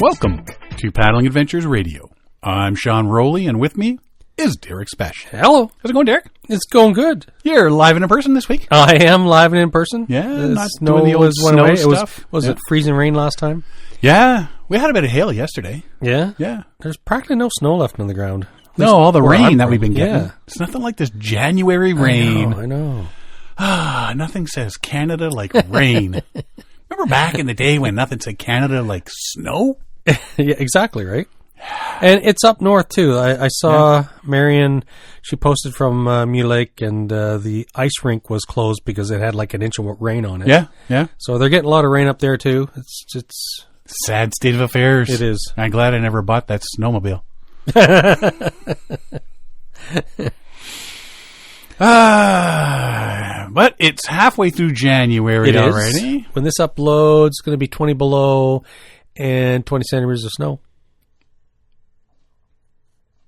Welcome to Paddling Adventures Radio. I'm Sean Rowley, and with me is Derek Spesh. Hello. How's it going, Derek? It's going good. You're live and in person this week? I am live and in person. Yeah, the not snow doing the old went snow away. stuff. Was it freezing rain last time? Yeah, we had a bit of hail yesterday. Yeah? Yeah. There's practically no snow left on the ground. No, all the rain that we've been getting. Yeah. It's nothing like this January rain. I know. Nothing says Canada like rain. Remember back in the day when nothing said Canada like snow? Yeah, exactly, right? And it's up north, too. I saw Marion, she posted from Mule Lake, and the ice rink was closed because it had like an inch of rain on it. Yeah, yeah. So they're getting a lot of rain up there, too. It's sad state of affairs. It is. I'm glad I never bought that snowmobile. But it's halfway through January already. When this uploads, it's going to be 20 below and 20 centimeters of snow.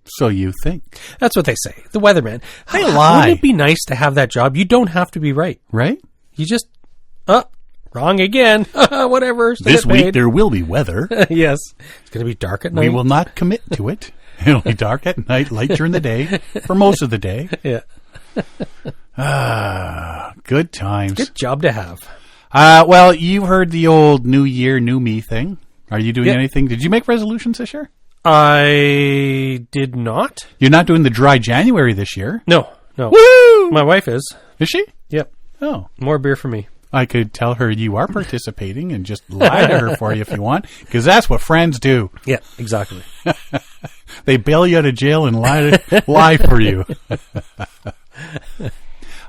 So you think. That's what they say. The weatherman. They lie. Wouldn't it be nice to have that job? You don't have to be right. Right? You just, wrong again. Whatever. This week there will be weather. Yes. It's going to be dark at night. We will not commit to it. It'll be dark at night, light during the day, for most of the day. Yeah. Good times. Good job to have. Well, you heard the old New Year, New Me thing. Are you doing anything? Did you make resolutions this year? I did not. You're not doing the dry January this year? No. Woo! My wife is. Is she? Yep. Oh. More beer for me. I could tell her you are participating and just lie to her for you if you want, because that's what friends do. Yeah, exactly. They bail you out of jail and lie for you.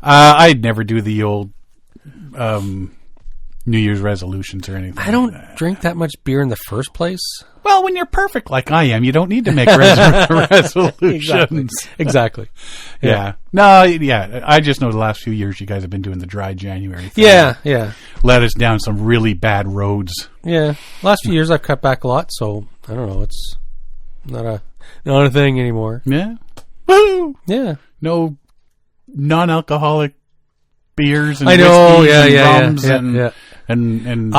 I'd never do the old New Year's resolutions or anything. I don't drink that much beer in the first place. Well, when you're perfect like I am, you don't need to make resolutions. Exactly. Yeah. No, yeah. I just know the last few years you guys have been doing the dry January thing. Yeah. Led us down some really bad roads. Yeah. Last few years I've cut back a lot, so I don't know. It's not a thing anymore. Yeah. Woo! Yeah. No non-alcoholic beers and rums and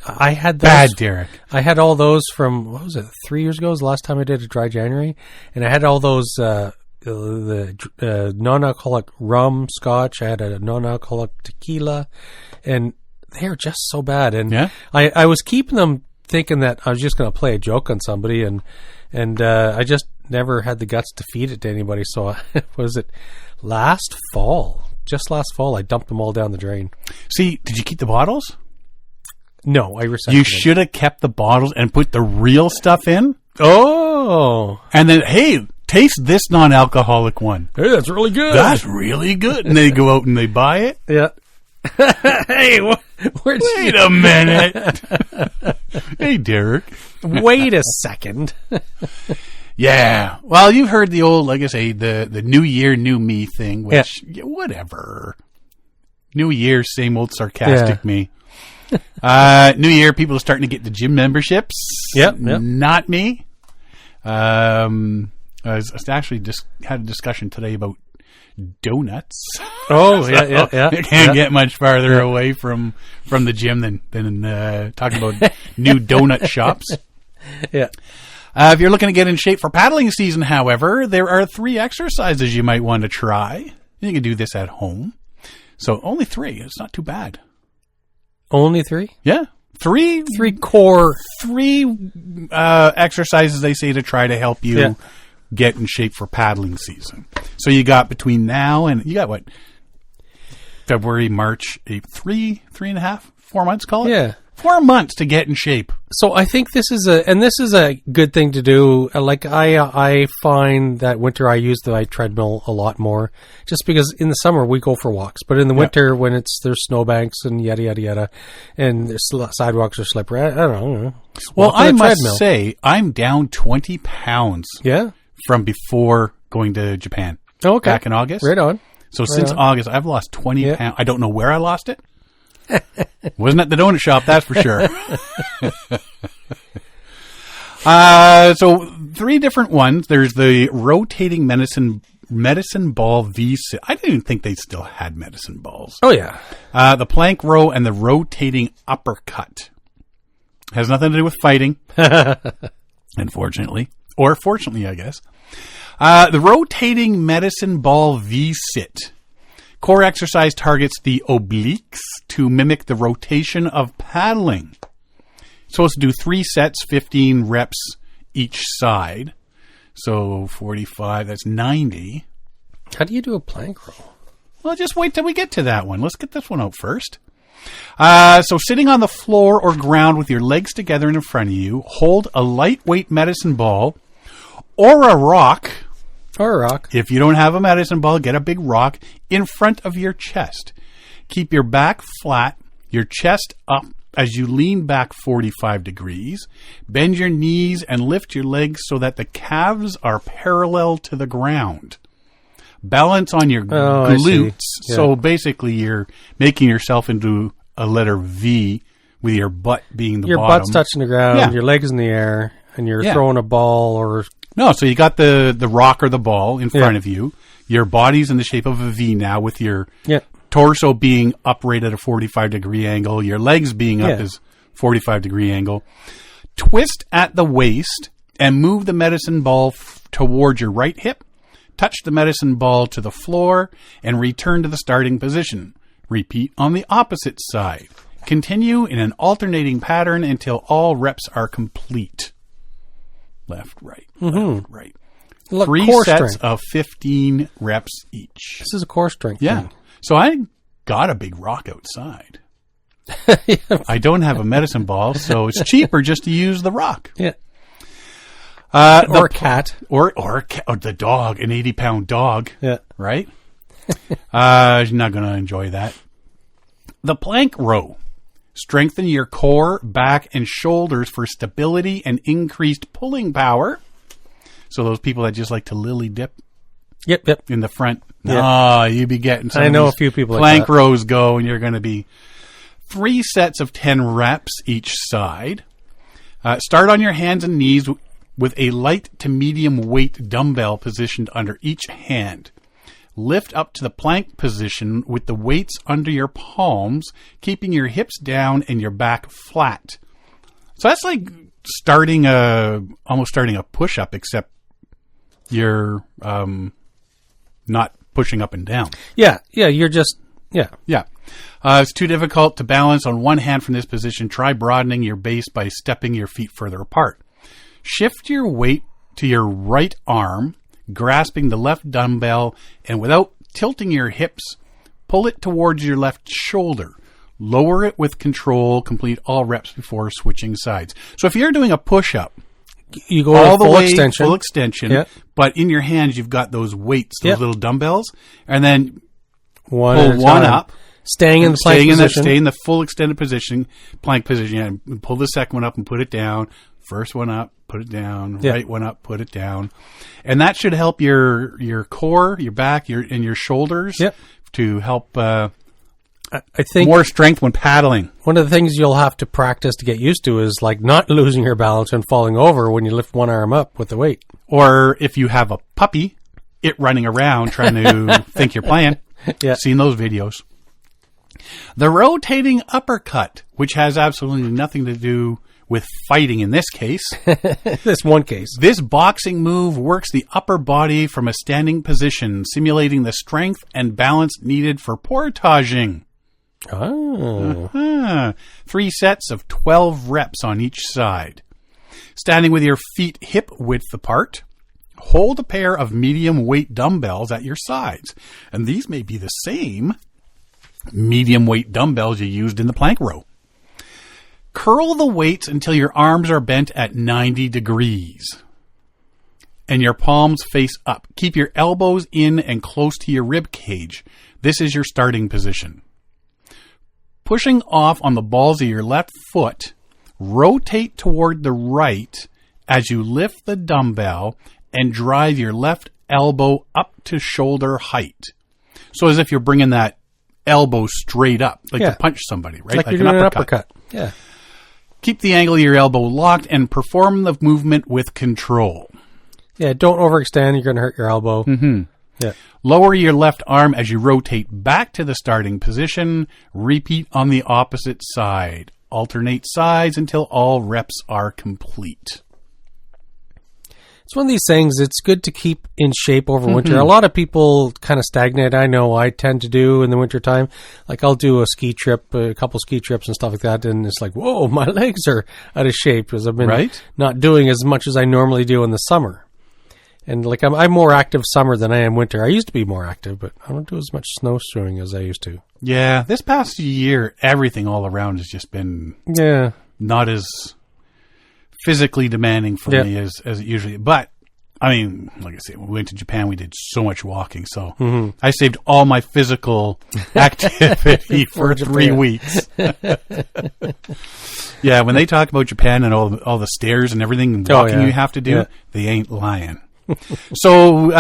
I had those, bad Derek. I had all those from, what was it, 3 years ago was the last time I did a dry January, and I had all those the non-alcoholic rum, scotch. I had a non-alcoholic tequila, and they were just so bad. And I was keeping them thinking that I was just going to play a joke on somebody, and I just never had the guts to feed it to anybody. So was it last fall? Just last fall, I dumped them all down the drain. See, did you keep the bottles? No, I recycled You them. should have kept the bottles and put the real stuff in. Oh. And then, hey, taste this non-alcoholic one. Hey, that's really good. That's really good. And they go out and they buy it. Yeah. Hey, wait a minute. Hey, Derek. Wait a second. Yeah. Well, you've heard the old, like I say, the New Year, New Me thing, which, whatever. New Year, same old sarcastic me. New Year, people are starting to get the gym memberships. Yep. Not me. I actually just had a discussion today about donuts. Oh, yeah. You can't get much farther away from the gym than talking about new donut shops. Yeah. If you're looking to get in shape for paddling season, however, there are 3 exercises you might want to try. You can do this at home. So only 3. It's not too bad. Only 3? Yeah. 3 core. 3 exercises they say to try to help you get in shape for paddling season. So you got between now and you got what? February, March, 3.5, 4 months, call it? Yeah. 4 months to get in shape. So I think this is a good thing to do. Like I find that winter I use the treadmill a lot more, just because in the summer we go for walks, but in the winter when there's snowbanks and yada yada yada, and there's sidewalks are slippery. I don't know. Well, I must say I'm down 20 pounds. Yeah. From before going to Japan. Oh, okay. Back in August. Right on. So since August, I've lost 20 pounds. I don't know where I lost it. Wasn't at the donut shop, that's for sure. So 3 different ones. There's the rotating medicine ball V-sit. I didn't even think they still had medicine balls. Oh, yeah. The plank row and the rotating uppercut. Has nothing to do with fighting, unfortunately. Or fortunately, I guess. The rotating medicine ball V-sit. Core exercise targets the obliques to mimic the rotation of paddling. Supposed to do 3 sets, 15 reps each side. So 45, that's 90. How do you do a plank row? Well, just wait till we get to that one. Let's get this one out first. So sitting on the floor or ground with your legs together in front of you, hold a lightweight medicine ball or a rock. Or a rock. If you don't have a medicine ball, get a big rock in front of your chest. Keep your back flat, your chest up as you lean back 45 degrees. Bend your knees and lift your legs so that the calves are parallel to the ground. Balance on your glutes. Yeah. So basically you're making yourself into a letter V with your butt being the your bottom. Your butt's touching the ground, your legs in the air, and you're throwing a ball or... No, so you got the rock or the ball in front of you. Your body's in the shape of a V now with your torso being upright at a 45-degree angle, your legs being up as 45-degree angle. Twist at the waist and move the medicine ball towards your right hip. Touch the medicine ball to the floor and return to the starting position. Repeat on the opposite side. Continue in an alternating pattern until all reps are complete. Left, right, left, right. Look, 3 core sets strength. of 15 reps each. This is a core strength thing. So I got a big rock outside. I don't have a medicine ball, so it's cheaper just to use the rock. Yeah. Or a cat. Or the dog, an 80-pound dog. Yeah. Right? You're not going to enjoy that. The plank row. Strengthen your core, back, and shoulders for stability and increased pulling power. So those people that just like to lily dip in the front. Yeah. You'd be getting some I know a few people plank like that. rows go, and you're going to be 3 sets of 10 reps each side. Start on your hands and knees with a light to medium weight dumbbell positioned under each hand. Lift up to the plank position with the weights under your palms, keeping your hips down and your back flat. So that's like almost starting a push-up, except you're not pushing up and down. Yeah, you're just... Yeah. It's too difficult to balance on one hand from this position. Try broadening your base by stepping your feet further apart. Shift your weight to your right arm, grasping the left dumbbell, and without tilting your hips, pull it towards your left shoulder. Lower it with control. Complete all reps before switching sides. So if you're doing a push-up, you go all the full way extension. Full extension, but in your hands you've got those weights, those little dumbbells, and then pull one up. Staying in the plank position. Stay in the full extended position, plank position, and pull the second one up and put it down. First one up, put it down. Right one up, put it down. And that should help your core, your back, and your shoulders to help I think more strength when paddling. One of the things you'll have to practice to get used to is like not losing your balance and falling over when you lift one arm up with the weight. Or if you have a puppy, it running around trying to think you're playing. Seen those videos. The rotating uppercut, which has absolutely nothing to do with fighting in this case. This one case. This boxing move works the upper body from a standing position, simulating the strength and balance needed for portaging. 3 sets of 12 reps on each side. Standing with your feet hip width apart, hold a pair of medium weight dumbbells at your sides. And these may be the same medium weight dumbbells you used in the plank row. Curl the weights until your arms are bent at 90 degrees and your palms face up. Keep your elbows in and close to your rib cage. This is your starting position. Pushing off on the balls of your left foot, rotate toward the right as you lift the dumbbell and drive your left elbow up to shoulder height. So as if you're bringing that elbow straight up, like to punch somebody, right? Like you're doing an uppercut. Yeah. Keep the angle of your elbow locked and perform the movement with control. Yeah, don't overextend. You're going to hurt your elbow. Mm-hmm. Yeah. Lower your left arm as you rotate back to the starting position. Repeat on the opposite side. alternate sides until all reps are complete. It's one of these things, it's good to keep in shape over winter. A lot of people kind of stagnate. I know I tend to do in the wintertime. Like I'll do a ski trip, a couple ski trips and stuff like that, and it's like, whoa, my legs are out of shape because I've been not doing as much as I normally do in the summer. And like I'm more active summer than I am winter. I used to be more active, but I don't do as much snowshoeing as I used to. Yeah, this past year, everything all around has just been not as physically demanding for me as it usually. But I mean, like I said, when we went to Japan, we did so much walking, so I saved all my physical activity for 3 weeks. Yeah, when they talk about Japan and all the stairs and everything and walking you have to do, they ain't lying. So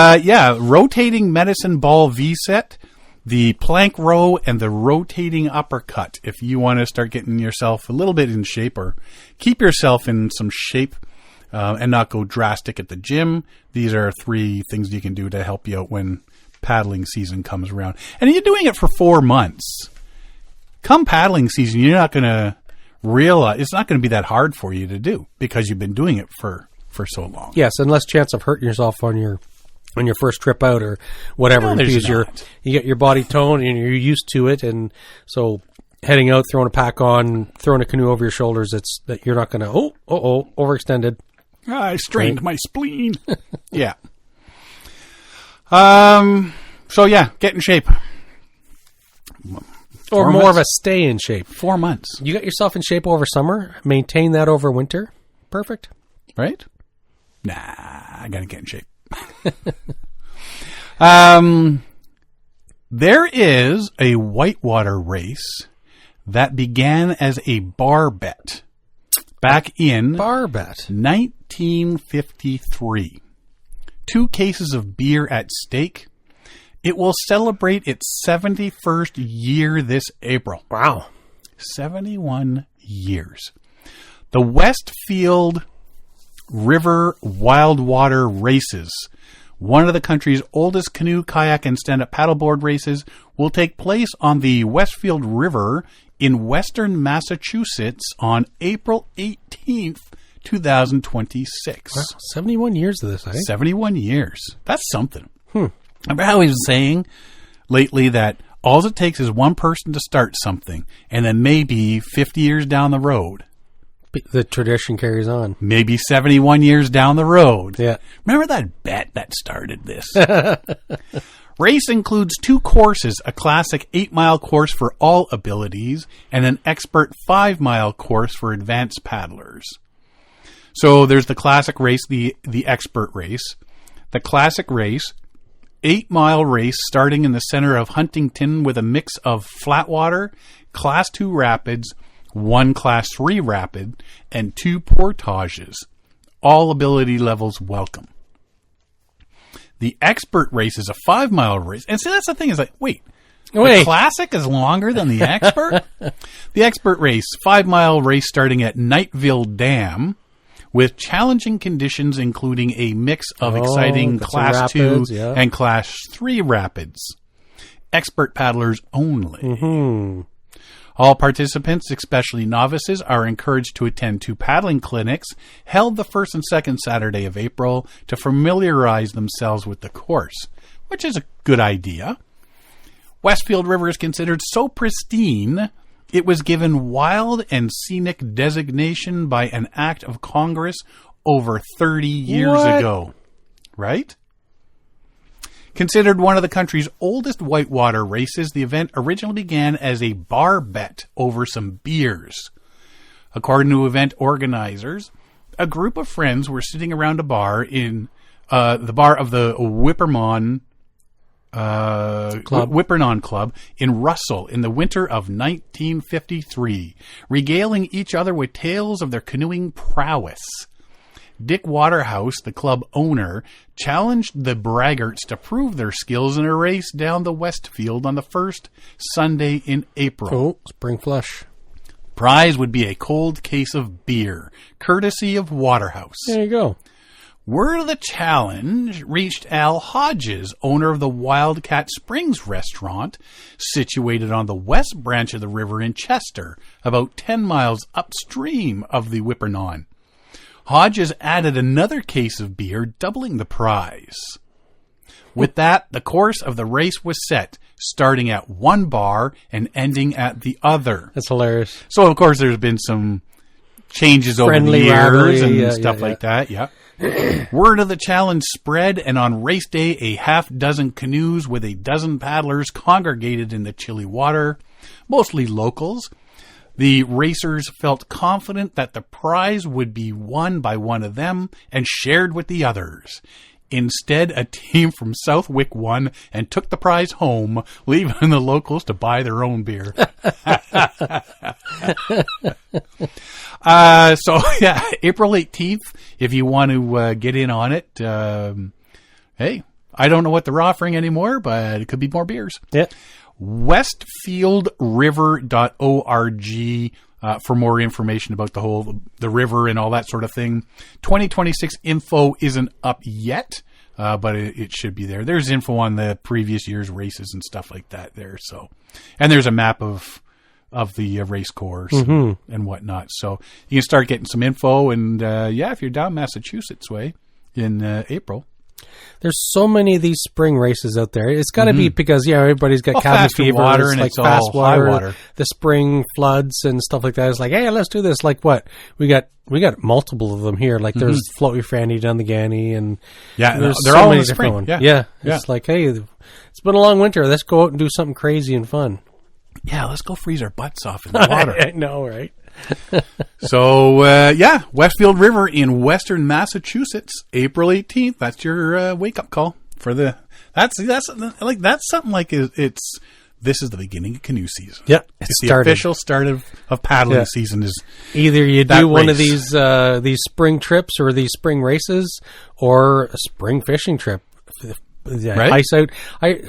rotating medicine ball V set, the plank row, and the rotating uppercut. If you want to start getting yourself a little bit in shape or keep yourself in some shape and not go drastic at the gym, these are 3 things you can do to help you out when paddling season comes around. And you're doing it for 4 months. Come paddling season, you're not going to realize, it's not going to be that hard for you to do because you've been doing it for so long. Yes, and less chance of hurting yourself on your first trip out or whatever, because you get your body tone and you're used to it, and so heading out, throwing a pack on, throwing a canoe over your shoulders, it's that you're not going to overextended. I strained my spleen. Yeah. So get in shape. Or more of a stay in shape. 4 months. You got yourself in shape over summer, maintain that over winter. Perfect. Right? Nah, I got to get in shape. There is a whitewater race that began as a bar bet back in 1953. 2 cases of beer at stake. It will celebrate its 71st year this April. Wow. 71 years. The Westfield River Wildwater Races, one of the country's oldest canoe, kayak, and stand-up paddleboard races, will take place on the Westfield River in western Massachusetts on April 18th, 2026. Wow, 71 years of this, eh? 71 years. That's something. Remember how he was saying lately that all it takes is one person to start something, and then maybe 50 years down the road, the tradition carries on. Maybe 71 years down the road. Yeah. Remember that bet that started this? Race includes 2 courses, a classic 8-mile course for all abilities and an expert 5-mile course for advanced paddlers. So there's the classic race, the expert race. The classic race, 8-mile race starting in the center of Huntington with a mix of flatwater, Class 2 rapids, 1 Class 3 rapid, and 2 portages. All ability levels welcome. The expert race is a 5-mile race. And see, that's the thing is like, wait. The classic is longer than the expert? The expert race, 5-mile race starting at Nightville Dam with challenging conditions including a mix of exciting Class 2 and Class 3 rapids. Expert paddlers only. Mm-hmm. All participants, especially novices, are encouraged to attend 2 paddling clinics held the first and second Saturday of April to familiarize themselves with the course, which is a good idea. Westfield River is considered so pristine, it was given wild and scenic designation by an act of Congress over 30 years ago. Right? Considered one of the country's oldest whitewater races, the event originally began as a bar bet over some beers. According to event organizers, a group of friends were sitting around a bar in the bar of the Whippernon Club in Russell in the winter of 1953, regaling each other with tales of their canoeing prowess. Dick Waterhouse, the club owner, challenged the braggarts to prove their skills in a race down the Westfield on the first Sunday in April. Oh, spring flush. Prize would be a cold case of beer, courtesy of Waterhouse. There you go. Word of the challenge reached Al Hodges, owner of the Wildcat Springs restaurant, situated on the west branch of the river in Chester, about 10 miles upstream of the Whippernon. Hodges added another case of beer, doubling the prize. With that, the course of the race was set, starting at one bar and ending at the other. That's hilarious. So, of course, there's been some changes Friendly over the years rivalry, and stuff like that. Yeah. Word of the challenge spread, and on race day, a half-dozen canoes with a dozen paddlers congregated in the chilly water, mostly locals. The racers felt confident that the prize would be won by one of them and shared with the others. Instead, a team from Southwick won and took the prize home, leaving the locals to buy their own beer. April 18th, if you want to get in on it, hey, I don't know what they're offering anymore, but it could be more beers. Yeah. Westfieldriver.org for more information about the river and all that sort of thing. 2026 info isn't up yet, but it should be there. There's info on the previous year's races and stuff like that there. So, and there's a map of the race course and whatnot. So you can start getting some info. And if you're down Massachusetts way in April. There's so many of these spring races out there. It's got to be because everybody's got cabin fever, water, and like it's fast all high water. The spring floods and stuff like that. It's like, hey, let's do this. Like what we got multiple of them here. Like there's Float Your Fanny down the Ganney, and they're so all many in the spring. different ones. It's like, hey, it's been a long winter. Let's go out and do something crazy and fun. Yeah, let's go freeze our butts off in the water. I know, right? So, Westfield River in western Massachusetts, April 18th. That's your wake-up call for the... That's something like it's... This is the beginning of canoe season. Yeah, it's the official start of paddling season. Is either you do one of these spring trips or these spring races, or a spring fishing trip. Right? Ice out. I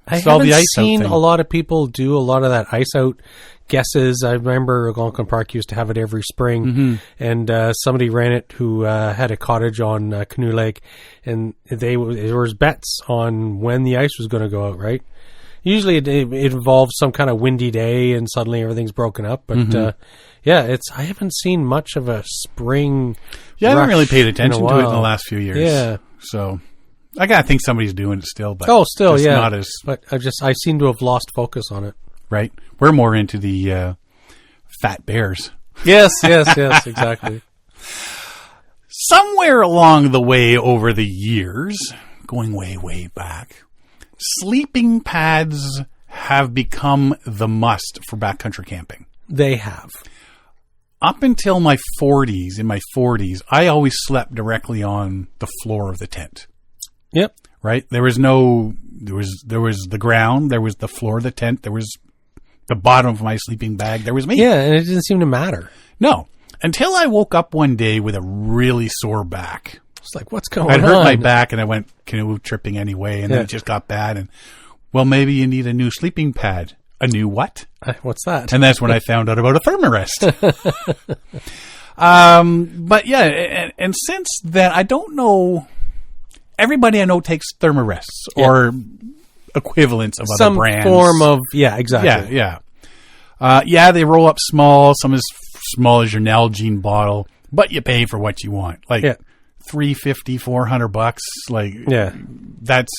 haven't seen a lot of people do a lot of that ice out guesses. I remember Algonquin Park used to have it every spring, and somebody ran it who had a cottage on Canoe Lake, and there was bets on when the ice was going to go out, right? Usually it involves some kind of windy day and suddenly everything's broken up, but I haven't seen much of a spring I haven't really paid attention to it in the last few years. Yeah. So I gotta think somebody's doing it still, but not as. But I seem to have lost focus on it. Right, we're more into the fat bears. Yes, exactly. Somewhere along the way over the years, going way back, sleeping pads have become the must for backcountry camping. They have. Up until my 40s, I always slept directly on the floor of the tent. Yep. Right? There was the ground, there was the floor of the tent, there was the bottom of my sleeping bag, there was me. Yeah, and it didn't seem to matter. No. Until I woke up one day with a really sore back. It's like, what's going on? I'd hurt my back and I went canoe tripping anyway, and then it just got bad. And, well, maybe you need a new sleeping pad. A new what? What's that? And that's when I found out about a Thermarest. And since then, I don't know. Everybody I know takes Thermarests or equivalents of some other brands. Some form of, exactly. Yeah. They roll up small, some as small as your Nalgene bottle, but you pay for what you want. Like $350, $400. Like, that's,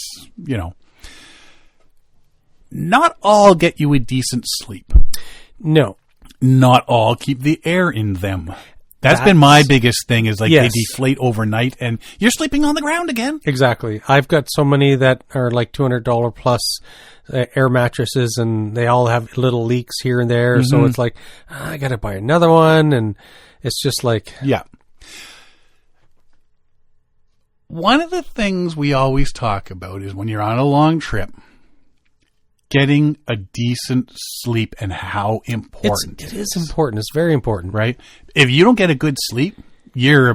not all get you a decent sleep. No. Not all keep the air in them. That's been my biggest thing is like they deflate overnight and you're sleeping on the ground again. Exactly. I've got so many that are like $200 plus air mattresses and they all have little leaks here and there. So it's like, I got to buy another one. And it's just like. Yeah. One of the things we always talk about is when you're on a long trip, getting a decent sleep and how important it is important. It's very important, right? If you don't get a good sleep, you're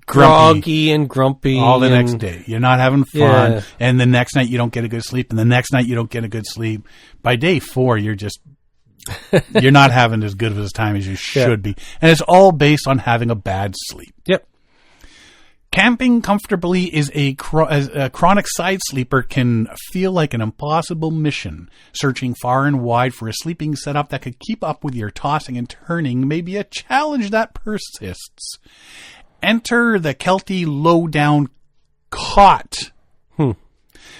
groggy and grumpy all the next day. You're not having fun, and the next night you don't get a good sleep, and the next night you don't get a good sleep. By day 4, you're not having as good of a time as you should be, and it's all based on having a bad sleep. Yep. Camping comfortably is a chronic side sleeper can feel like an impossible mission. Searching far and wide for a sleeping setup that could keep up with your tossing and turning may be a challenge that persists. Enter the Kelty Lowdown Cot.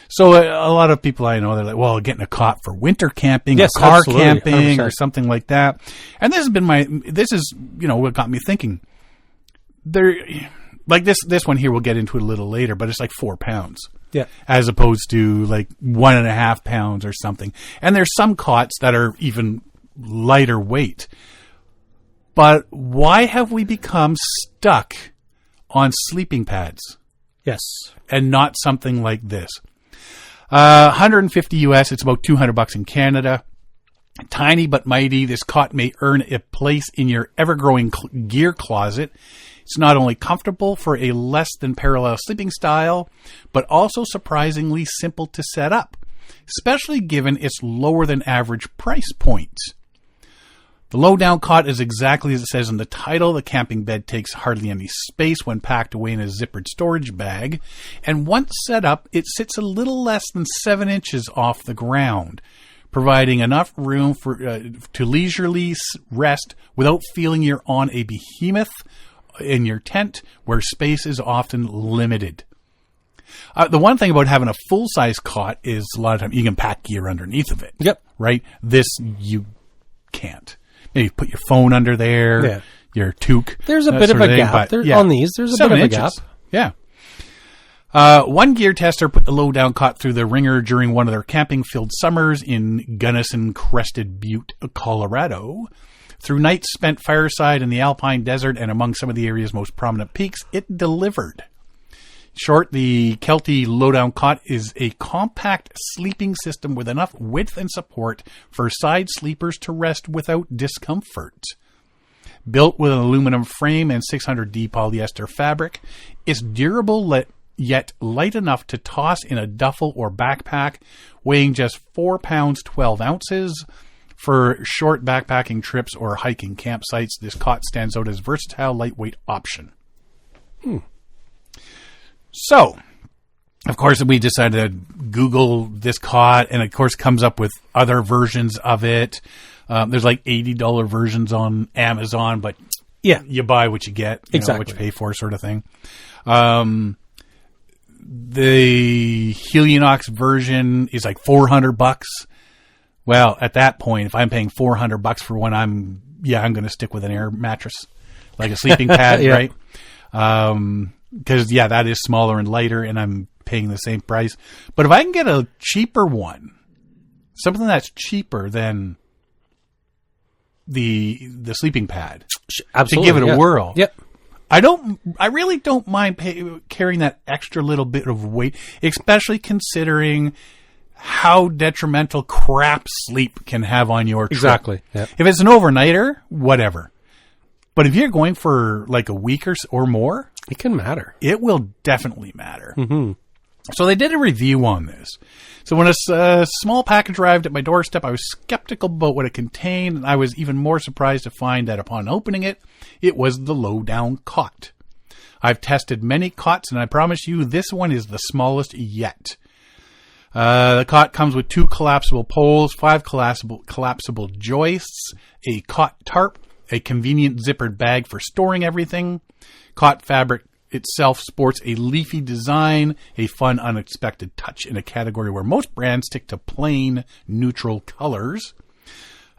So a lot of people I know, they're like, well, getting a cot for winter camping, yes, or car absolutely, camping 100%. or something like that. And this is what got me thinking. Like this one here, we'll get into it a little later, but it's like 4 pounds. Yeah. As opposed to like 1.5 pounds or something. And there's some cots that are even lighter weight. But why have we become stuck on sleeping pads? Yes. And not something like this? 150 US, it's about $200 in Canada. Tiny but mighty, this cot may earn a place in your ever-growing gear closet. It's not only comfortable for a less than parallel sleeping style, but also surprisingly simple to set up, especially given its lower than average price point. The Lowdown Cot is exactly as it says in the title. The camping bed takes hardly any space when packed away in a zippered storage bag, and once set up, it sits a little less than 7 inches off the ground, providing enough room for to leisurely rest without feeling you're on a behemoth in your tent where space is often limited. The one thing about having a full-size cot is a lot of times you can pack gear underneath of it. Yep. Right? This you can't. Maybe put your phone under there, your toque. There's a bit of a gap. On these, there's a bit of a gap. Yeah. One gear tester put the Lowdown Cot through the ringer during one of their camping-filled summers in Gunnison-Crested Butte, Colorado. Through nights spent fireside in the Alpine Desert and among some of the area's most prominent peaks, it delivered. Short, the Kelty Lowdown Cot is a compact sleeping system with enough width and support for side sleepers to rest without discomfort. Built with an aluminum frame and 600D polyester fabric, it's durable yet light enough to toss in a duffel or backpack, weighing just 4 pounds 12 ounces. For short backpacking trips or hiking campsites, this cot stands out as a versatile, lightweight option. So, of course, we decided to Google this cot, and of course, comes up with other versions of it. There's like $80 versions on Amazon, but you buy what you get, know what you pay for, sort of thing. The Helionox version is like $400. Well, at that point, if I'm paying $400 for one, I'm going to stick with an air mattress, like a sleeping pad, right? Because that is smaller and lighter, and I'm paying the same price. But if I can get a cheaper one, something that's cheaper than the sleeping pad, absolutely, to give it a whirl. Yep. I really don't mind carrying that extra little bit of weight, especially considering how detrimental crap sleep can have on your trip. Exactly. Yep. If it's an overnighter, whatever. But if you're going for like a week or more, it can matter. It will definitely matter. Mm-hmm. So they did a review on this. So when a small package arrived at my doorstep, I was skeptical about what it contained, and I was even more surprised to find that upon opening it, it was the Lowdown Cot. I've tested many cots, and I promise you this one is the smallest yet. The cot comes with 2 collapsible poles, 5 collapsible joists, a cot tarp, a convenient zippered bag for storing everything. Cot fabric itself sports a leafy design, a fun, unexpected touch in a category where most brands stick to plain, neutral colors.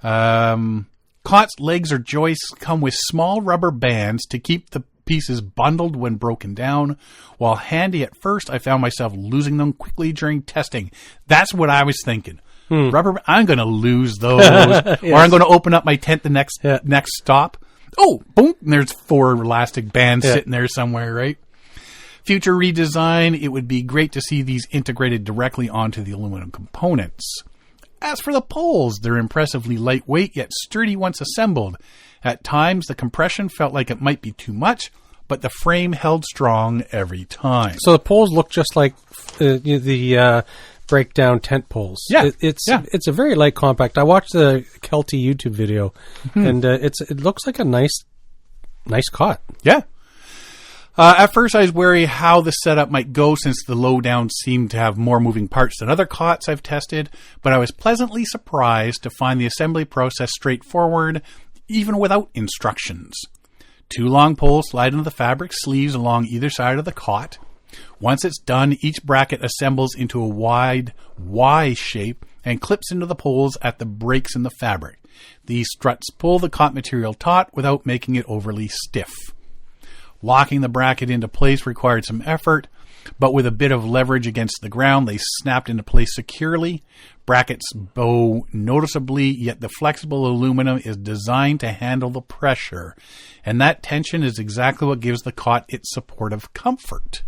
Cot's legs or joists come with small rubber bands to keep the pieces bundled when broken down. While handy at first, I found myself losing them quickly during testing. That's what I was thinking. Rubber, I'm going to lose those, yes. Or I'm going to open up my tent the next stop. Oh, boom! And there's 4 elastic bands sitting there somewhere, right? Future redesign, it would be great to see these integrated directly onto the aluminum components. As for the poles, they're impressively lightweight yet sturdy once assembled. At times, the compression felt like it might be too much, but the frame held strong every time. So the poles look just like the breakdown tent poles. Yeah, it's a very light, compact. I watched the Kelty YouTube video, and it looks like a nice cot. Yeah. At first, I was wary how the setup might go since the Lowdown seemed to have more moving parts than other cots I've tested, but I was pleasantly surprised to find the assembly process straightforward, even without instructions. 2 long poles slide into the fabric sleeves along either side of the cot. Once it's done, each bracket assembles into a wide Y shape and clips into the poles at the breaks in the fabric. These struts pull the cot material taut without making it overly stiff. Locking the bracket into place required some effort, but with a bit of leverage against the ground, they snapped into place securely. Brackets bow noticeably, yet the flexible aluminum is designed to handle the pressure, and that tension is exactly what gives the cot its supportive comfort.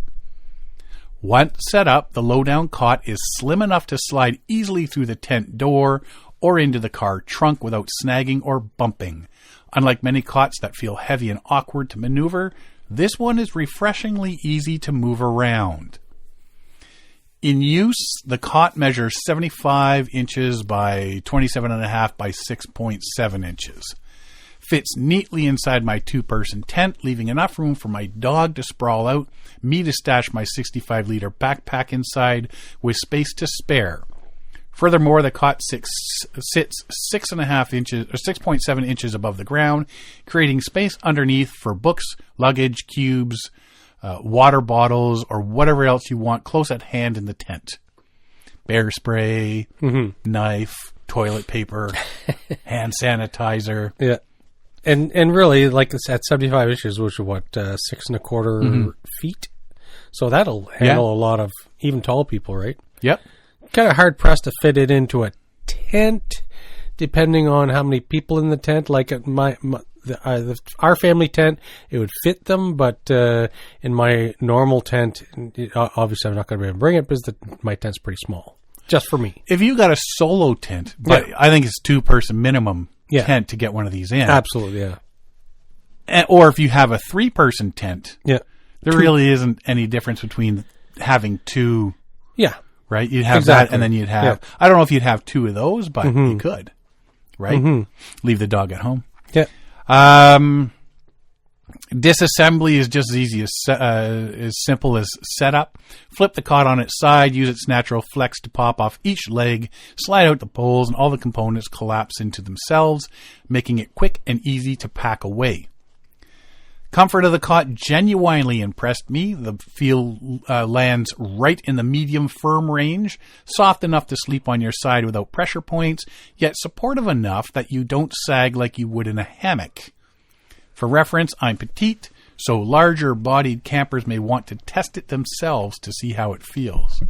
Once set up, the Lowdown cot is slim enough to slide easily through the tent door or into the car trunk without snagging or bumping. Unlike many cots that feel heavy and awkward to maneuver, this one is refreshingly easy to move around. In use, the cot measures 75 inches by 27.5 by 6.7 inches. Fits neatly inside my 2-person tent, leaving enough room for my dog to sprawl out, me to stash my 65-liter backpack inside with space to spare. Furthermore, the cot sits 6.5 inches or 6.7 inches above the ground, creating space underneath for books, luggage, cubes, water bottles, or whatever else you want close at hand in the tent. Bear spray, knife, toilet paper, hand sanitizer. Yeah. And really, like at 75 inches, which is what, 6.25 feet? So that'll handle a lot of even tall people, right? Yep. Kind of hard pressed to fit it into a tent, depending on how many people in the tent. Like at our family tent, it would fit them, but in my normal tent, obviously I'm not going to be able to bring it because my tent's pretty small, just for me. If you got a solo tent, but I think it's 2-person minimum tent to get one of these in. Absolutely, yeah. Or if you have a 3-person tent, there really isn't any difference between having 2. Yeah. Right? You'd have that, and then you'd have... I don't know if you'd have 2 of those, but you could. Right? Leave the dog at home. Yeah. Disassembly is just as easy as simple as setup. Flip the cot on its side, use its natural flex to pop off each leg, slide out the poles, and all the components collapse into themselves, making it quick and easy to pack away. Comfort of the cot genuinely impressed me. The feel lands right in the medium firm range, soft enough to sleep on your side without pressure points, yet supportive enough that you don't sag like you would in a hammock. For reference, I'm petite, so larger-bodied campers may want to test it themselves to see how it feels.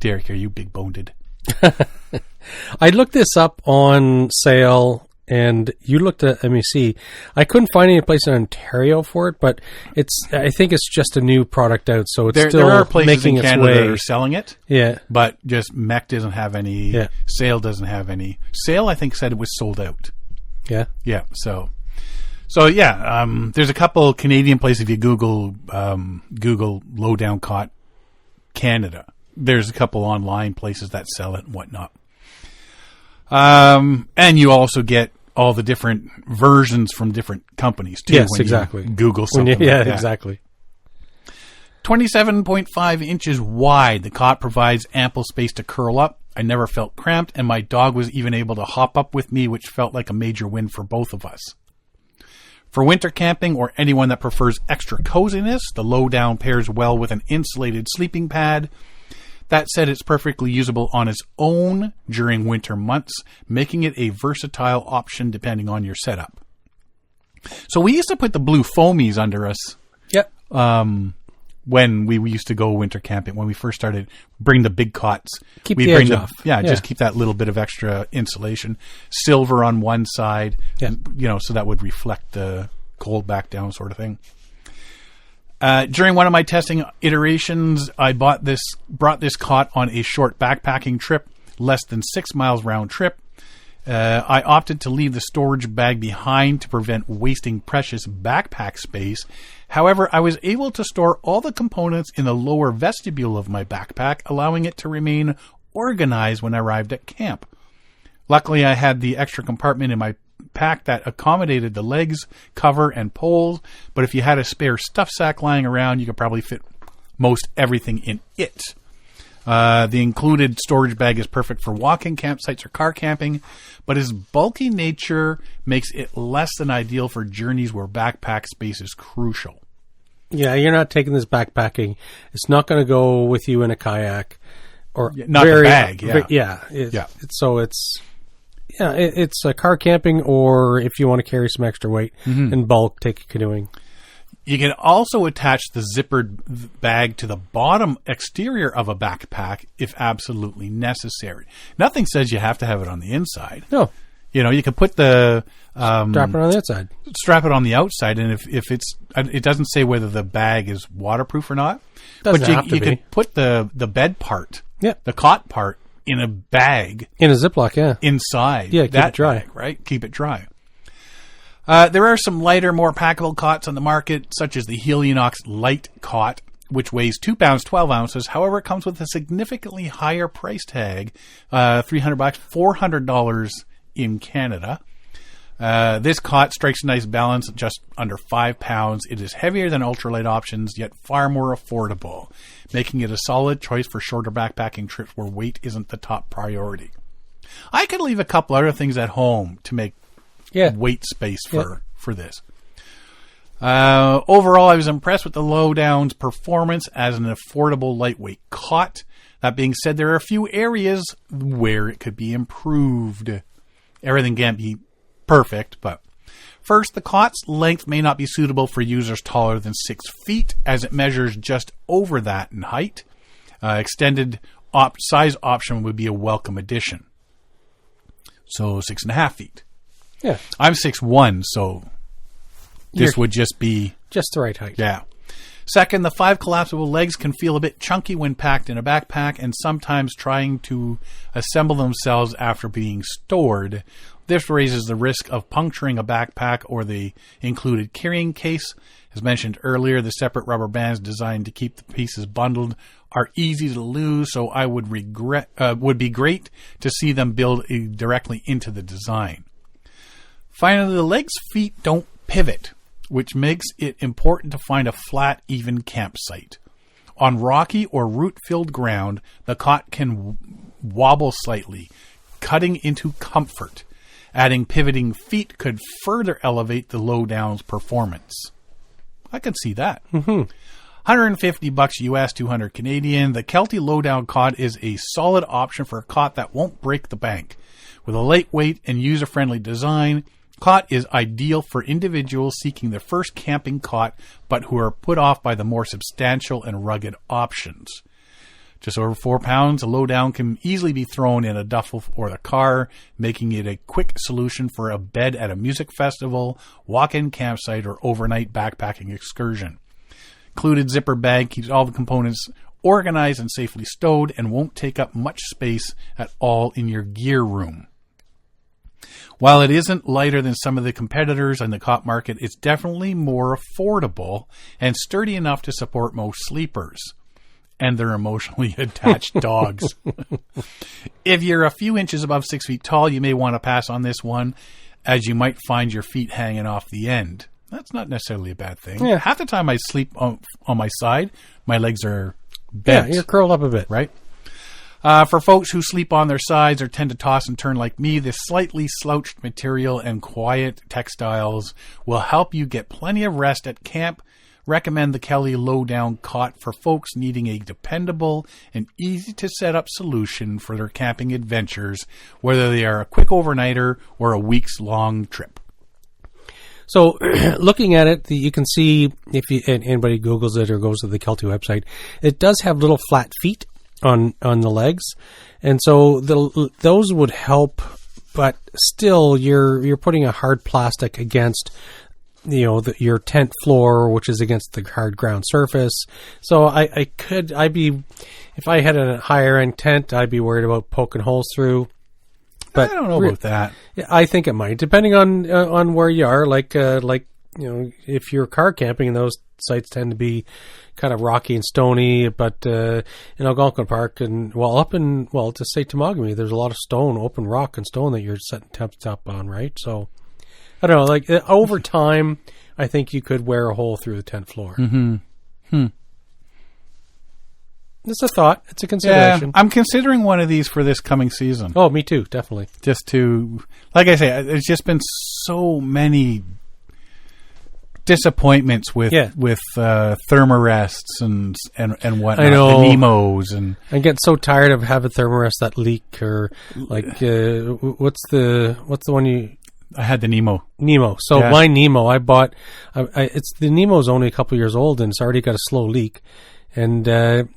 Derek, are you big-boned? I looked this up on sale, and you looked at MEC. I couldn't find any place in Ontario for it, but I think it's just a new product out, so it's still there are places making in Canada its way. that are selling it. Yeah, but just MEC doesn't have any. Yeah. Sale doesn't have any. Sale, I think, said it was sold out. Yeah, yeah. So yeah. There's a couple Canadian places. If you Google Lowdown Cot Canada, there's a couple online places that sell it and whatnot. And you also get all the different versions from different companies too. Yes, when exactly. You Google something. Like that. Exactly. 27.5 inches wide, the cot provides ample space to curl up. I never felt cramped, and my dog was even able to hop up with me, which felt like a major win for both of us. For winter camping or anyone that prefers extra coziness, the Lowdown pairs well with an insulated sleeping pad. That said, it's perfectly usable on its own during winter months, making it a versatile option depending on your setup. So we used to put the blue foamies under us. Yep. When we used to go winter camping, when we first started, bring the big cots. Keep the edge off. Yeah, just keep that little bit of extra insulation. Silver on one side, so that would reflect the cold back down sort of thing. During one of my testing iterations, I brought this cot on a short backpacking trip, less than 6 miles round trip. I opted to leave the storage bag behind to prevent wasting precious backpack space. However, I was able to store all the components in the lower vestibule of my backpack, allowing it to remain organized when I arrived at camp. Luckily, I had the extra compartment in my pack that accommodated the legs, cover, and poles. But if you had a spare stuff sack lying around, you could probably fit most everything in it. The included storage bag is perfect for walking campsites or car camping, but its bulky nature makes it less than ideal for journeys where backpack space is crucial. Yeah, you're not taking this backpacking. It's not going to go with you in a kayak or not the bag. It's a car camping, or if you want to carry some extra weight in bulk, take canoeing. You can also attach the zippered bag to the bottom exterior of a backpack if absolutely necessary. Nothing says you have to have it on the inside. No. You can put the... strap it on the outside. Strap it on the outside, and if it's... It doesn't say whether the bag is waterproof or not. Doesn't have to be. You could put the bed part, the cot part, in a bag. In a Ziploc, yeah. Inside. Yeah, keep it dry. Bag, right? Keep it dry. There are some lighter, more packable cots on the market, such as the Helionox Light Cot, which weighs 2 pounds, 12 ounces. However, it comes with a significantly higher price tag, $300, $400 in Canada. This cot strikes a nice balance at just under 5 pounds. It is heavier than ultralight options, yet far more affordable, making it a solid choice for shorter backpacking trips where weight isn't the top priority. I could leave a couple other things at home to make weight space for this. Overall, I was impressed with the Lowdown's performance as an affordable lightweight cot. That being said, there are a few areas where it could be improved. Everything can't be perfect, but first, the cot's length may not be suitable for users taller than 6 feet, as it measures just over that in height. Extended size option would be a welcome addition. So 6.5 feet. Yeah. I'm 6'1", so this would just be... just the right height. Yeah. Second, the 5 collapsible legs can feel a bit chunky when packed in a backpack and sometimes trying to assemble themselves after being stored. This raises the risk of puncturing a backpack or the included carrying case. As mentioned earlier, the separate rubber bands designed to keep the pieces bundled are easy to lose, so I would be great to see them build directly into the design. Finally, the legs' feet don't pivot, which makes it important to find a flat, even campsite. On rocky or root-filled ground, the cot can wobble slightly, cutting into comfort. Adding pivoting feet could further elevate the Lowdown's performance. I could see that. $150 US, 200 Canadian. The Kelty Lowdown Cot is a solid option for a cot that won't break the bank. With a lightweight and user-friendly design, cot is ideal for individuals seeking their first camping cot, but who are put off by the more substantial and rugged options. Just over 4 pounds, a Lowdown can easily be thrown in a duffel or the car, making it a quick solution for a bed at a music festival, walk-in campsite, or overnight backpacking excursion. Included zipper bag keeps all the components organized and safely stowed and won't take up much space at all in your gear room. While it isn't lighter than some of the competitors in the cot market, it's definitely more affordable and sturdy enough to support most sleepers and their emotionally attached dogs. If you're a few inches above 6 feet tall, you may want to pass on this one, as you might find your feet hanging off the end. That's not necessarily a bad thing. Yeah. Half the time I sleep on my side, my legs are bent. Yeah, you're curled up a bit. Right? For folks who sleep on their sides or tend to toss and turn like me, this slightly slouched material and quiet textiles will help you get plenty of rest at camp. Recommend the Kelty Lowdown Cot for folks needing a dependable and easy-to-set-up solution for their camping adventures, whether they are a quick overnighter or a weeks-long trip. So, looking at it, you can see, if anybody Googles it or goes to the Kelty website, it does have little flat feet on the legs, and so those would help, but still you're putting a hard plastic against your tent floor, which is against the hard ground surface. So I'd be, if I had a higher end tent, I'd be worried about poking holes through. But I don't know about that. Yeah, I think it might, depending on where you are. Like if you're car camping, those sites tend to be kind of rocky and stony. But in Algonquin Park and to say Temagami, there's a lot of stone, open rock and stone that you're setting temps up on, right? So I don't know. Like over time, I think you could wear a hole through the tent floor. Mm-hmm. It's a thought. It's a consideration. Yeah, I'm considering one of these for this coming season. Oh, me too. Definitely. Just to, like I say, there's just been so many disappointments with thermarests and whatnot. I know. The Nemos and I get so tired of having thermarests that leak or like what's the one you. I had the Nemo. So my Nemo, I bought. It's the Nemo's only a couple years old and it's already got a slow leak. And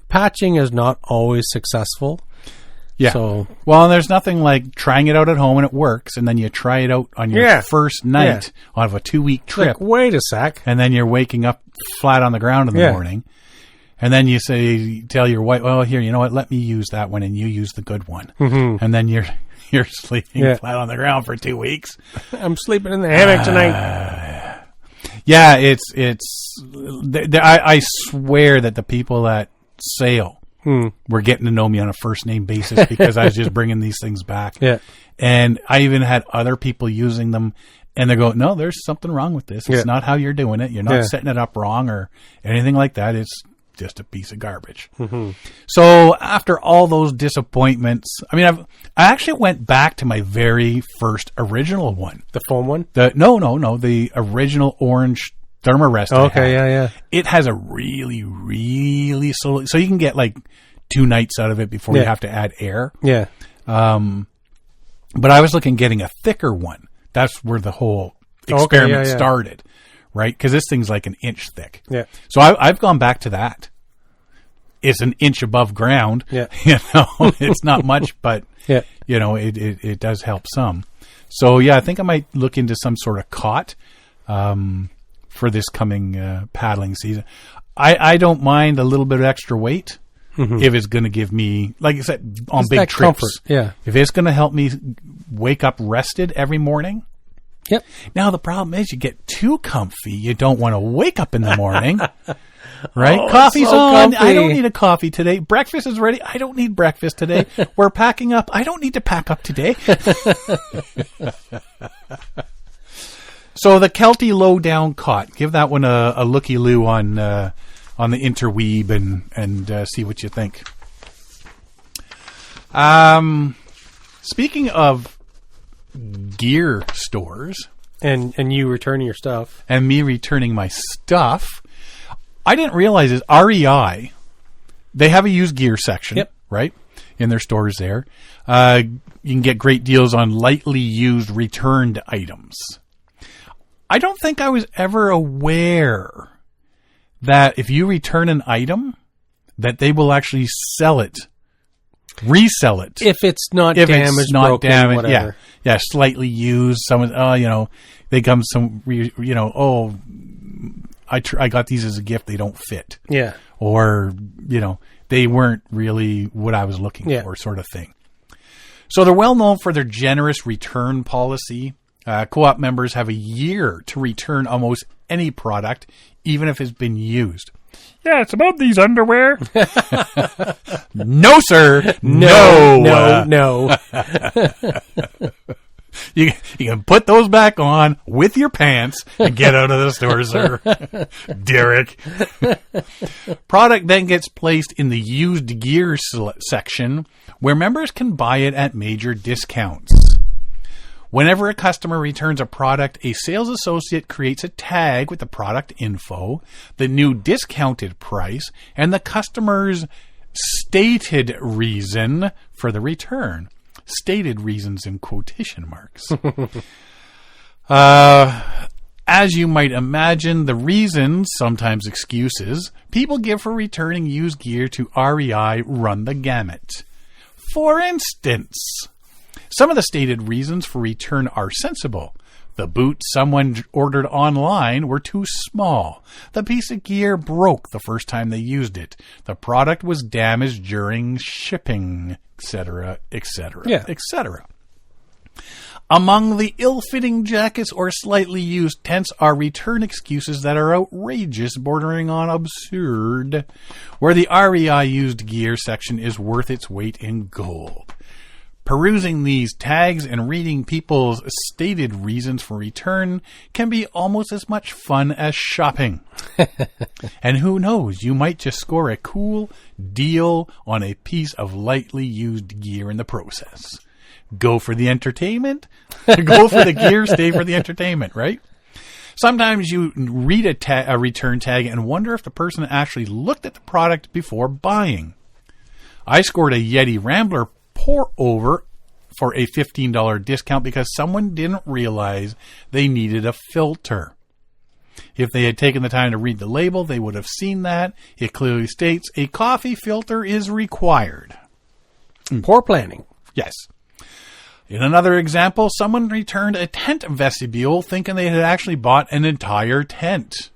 patching is not always successful. Yeah. So, well, and there's nothing like trying it out at home and it works, and then you try it out on your first night of a 2-week trip. Like, wait a sec. And then you're waking up flat on the ground in the morning. And then you tell your wife, well, here, you know what? Let me use that one and you use the good one. Mm-hmm. And then you're sleeping flat on the ground for 2 weeks. I'm sleeping in the hammock tonight. Yeah, I swear that the people at Sale were getting to know me on a first name basis because I was just bringing these things back. Yeah. And I even had other people using them and they go, no, there's something wrong with this. It's not how you're doing it. You're not setting it up wrong or anything like that. It's just a piece of garbage. Mm-hmm. So after all those disappointments, I mean, I actually went back to my very first original one. The foam one? No. The original orange thermarest. Okay, yeah. It has a really, really slow, so you can get like 2 nights out of it before you have to add air. Yeah. But I was getting a thicker one. That's where the whole experiment started. Right? Because this thing's like 1 inch thick. Yeah. So I've gone back to that. It's 1 inch above ground. Yeah. It's not much, but it does help some. So I think I might look into some sort of cot for this coming paddling season. I don't mind a little bit of extra weight if it's going to give me, like I said, on it's big trips. Comfort. Yeah. If it's going to help me wake up rested every morning. Yep. Now the problem is you get too comfy. You don't want to wake up in the morning, right? Coffee's so on. comfy. I don't need a coffee today. Breakfast is ready. I don't need breakfast today. We're packing up. I don't need to pack up today. So the Kelty Lowdown Cot. Give that one a looky-loo on the interweeb and see what you think. Speaking of gear stores and you returning your stuff and me returning my stuff, I didn't realize is REI, they have a used gear section, right, in their stores there. You can get great deals on lightly used returned items. I don't think I was ever aware that if you return an item that they will actually resell it if it's not damaged, it's not broken, damaged, whatever. Yeah, slightly used. Someone, they come some, I got these as a gift. They don't fit. Yeah, or they weren't really what I was looking for, sort of thing. So they're well known for their generous return policy. Co-op members have a year to return almost any product, even if it's been used. Yeah, it's about these underwear. No, sir. No. You can put those back on with your pants and get out of the store, sir. Derek. Product then gets placed in the used gear section where members can buy it at major discounts. Whenever a customer returns a product, a sales associate creates a tag with the product info, the new discounted price, and the customer's stated reason for the return. Stated reasons in quotation marks. As you might imagine, the reasons, sometimes excuses, people give for returning used gear to REI run the gamut. For instance, some of the stated reasons for return are sensible. The boots someone ordered online were too small. The piece of gear broke the first time they used it. The product was damaged during shipping, etc., etc., etc. Among the ill-fitting jackets or slightly used tents are return excuses that are outrageous, bordering on absurd, where the REI used gear section is worth its weight in gold. Perusing these tags and reading people's stated reasons for return can be almost as much fun as shopping. And who knows, you might just score a cool deal on a piece of lightly used gear in the process. Go for the entertainment, go for the gear, stay for the entertainment, right? Sometimes you read a return tag and wonder if the person actually looked at the product before buying. I scored a Yeti Rambler pour over for a $15 discount because someone didn't realize they needed a filter. If they had taken the time to read the label, they would have seen that. It clearly states a coffee filter is required. Poor planning. Yes. In another example, someone returned a tent vestibule thinking they had actually bought an entire tent.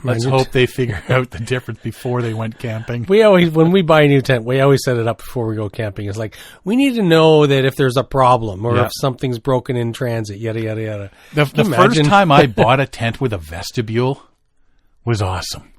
Let's hope they figure out the difference before they went camping. When we buy a new tent, we always set it up before we go camping. It's like, we need to know that if there's a problem or if something's broken in transit, yada, yada, yada. The first time I bought a tent with a vestibule was awesome.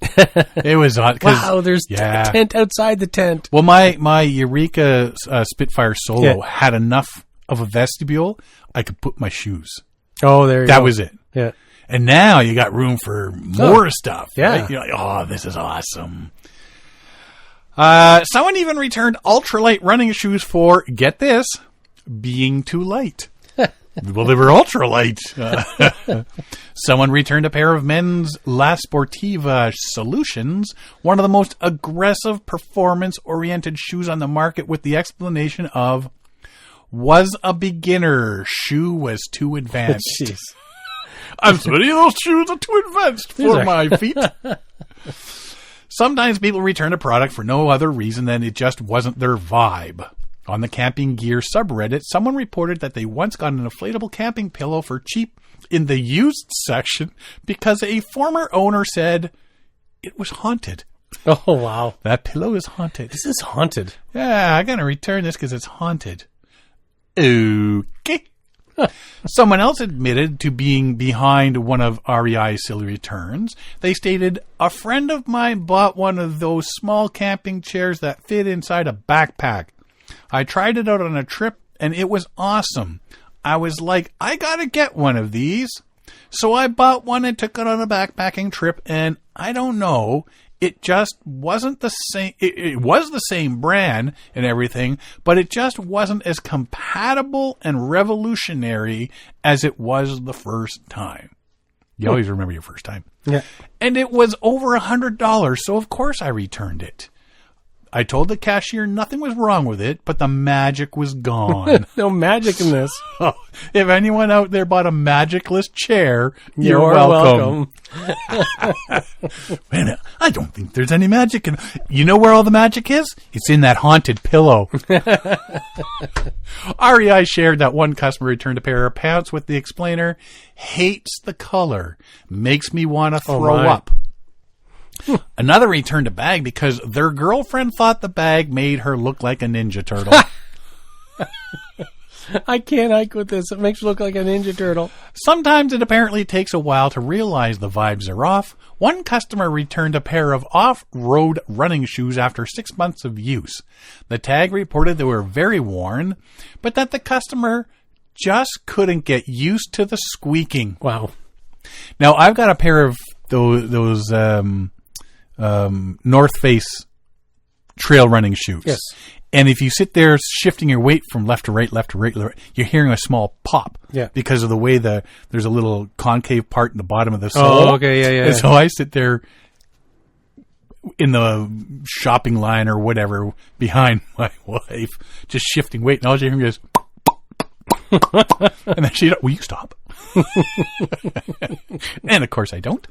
It was awesome. Wow, there's a tent outside the tent. Well, my Eureka Spitfire Solo had enough of a vestibule I could put my shoes. Oh, there you go. That was it. Yeah. And now you got room for more stuff. Yeah. Right? You're like, oh, this is awesome. Someone even returned ultralight running shoes for, get this, being too light. Well, they were ultralight. Someone returned a pair of men's La Sportiva Solutions, one of the most aggressive performance-oriented shoes on the market, with the explanation of, was a beginner. Shoe was too advanced. Jeez. I'm sorry, those shoes are too advanced for my feet. Sometimes people return a product for no other reason than it just wasn't their vibe. On the camping gear subreddit, someone reported that they once got an inflatable camping pillow for cheap in the used section because a former owner said it was haunted. Oh, wow. That pillow is haunted. This is haunted. Yeah, I gotta return this because it's haunted. Okay. Someone else admitted to being behind one of REI's silly returns. They stated, a friend of mine bought one of those small camping chairs that fit inside a backpack. I tried it out on a trip and it was awesome. I was like, I gotta get one of these. So I bought one and took it on a backpacking trip, and I don't know, it just wasn't the same. It was the same brand and everything, but it just wasn't as compatible and revolutionary as it was the first time. You always remember your first time. Yeah. And it was over $100, so of course I returned it. I told the cashier nothing was wrong with it, but the magic was gone. No magic in this. If anyone out there bought a magicless chair, you're welcome. Wait a minute. I don't think there's any magic in. You know where all the magic is? It's in that haunted pillow. REI shared that one customer returned a pair of pants with the explainer, hates the color, makes me want to throw up. Another returned a bag because their girlfriend thought the bag made her look like a Ninja Turtle. I can't hike with this. It makes you look like a Ninja Turtle. Sometimes it apparently takes a while to realize the vibes are off. One customer returned a pair of off-road running shoes after 6 months of use. The tag reported they were very worn, but that the customer just couldn't get used to the squeaking. Wow. Now, I've got a pair of those North Face trail running shoes. Yes. And if you sit there shifting your weight from left to right, you're hearing a small pop. Yeah. Because of the way there's a little concave part in the bottom of the sole. Oh, okay, yeah. And so I sit there in the shopping line or whatever behind my wife, just shifting weight, and all you hear is, and then she, will you stop? And of course I don't.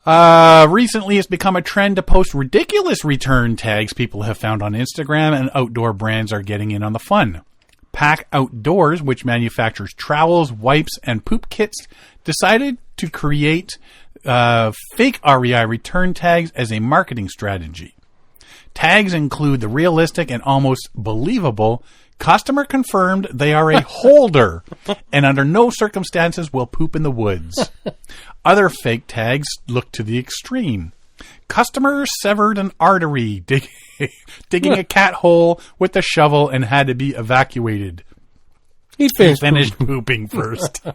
Recently, it's become a trend to post ridiculous return tags people have found on Instagram, and outdoor brands are getting in on the fun. Pack Outdoors, which manufactures trowels, wipes, and poop kits, decided to create fake REI return tags as a marketing strategy. Tags include the realistic and almost believable customer confirmed they are a holder and under no circumstances will poop in the woods. Other fake tags look to the extreme. Customer severed an artery digging a cat hole with a shovel and had to be evacuated. He finished pooping first.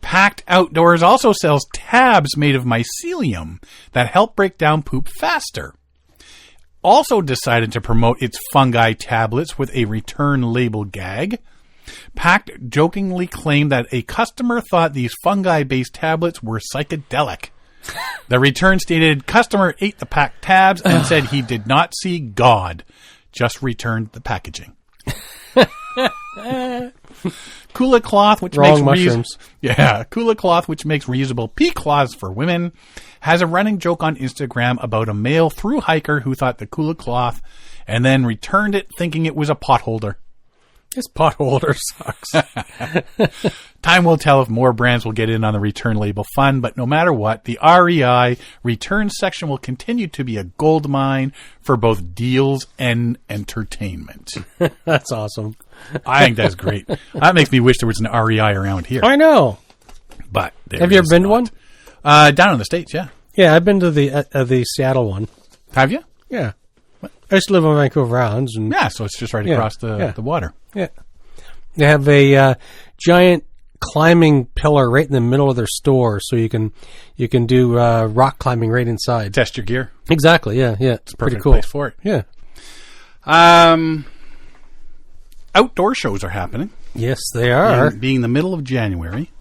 Packed Outdoors also sells tabs made of mycelium that help break down poop faster. Also decided to promote its fungi tablets with a return label gag. Packed jokingly claimed that a customer thought these fungi-based tablets were psychedelic. The return stated, customer ate the packed tabs and said he did not see God. Just returned the packaging. Kula Cloth, which Wrong mushrooms. Kula Cloth, which makes reusable pea cloths for women, has a running joke on Instagram about a male thru hiker who thought the Kula Cloth and then returned it thinking it was a pot holder. This pot holder sucks. Time will tell if more brands will get in on the return label fund, but no matter what, the REI return section will continue to be a gold mine for both deals and entertainment. That's awesome. I think that's great. That makes me wish there was an REI around here. I know. But have you ever been to one? Down in the States, yeah. Yeah, I've been to the Seattle one. Have you? Yeah. I used to live on Vancouver Islands. And yeah, so it's just right across the water. Yeah. They have a giant climbing pillar right in the middle of their store, so you can do rock climbing right inside. Test your gear. Exactly, yeah. It's pretty cool. Place for it. Yeah. Outdoor shows are happening. Yes, they are. And being the middle of January,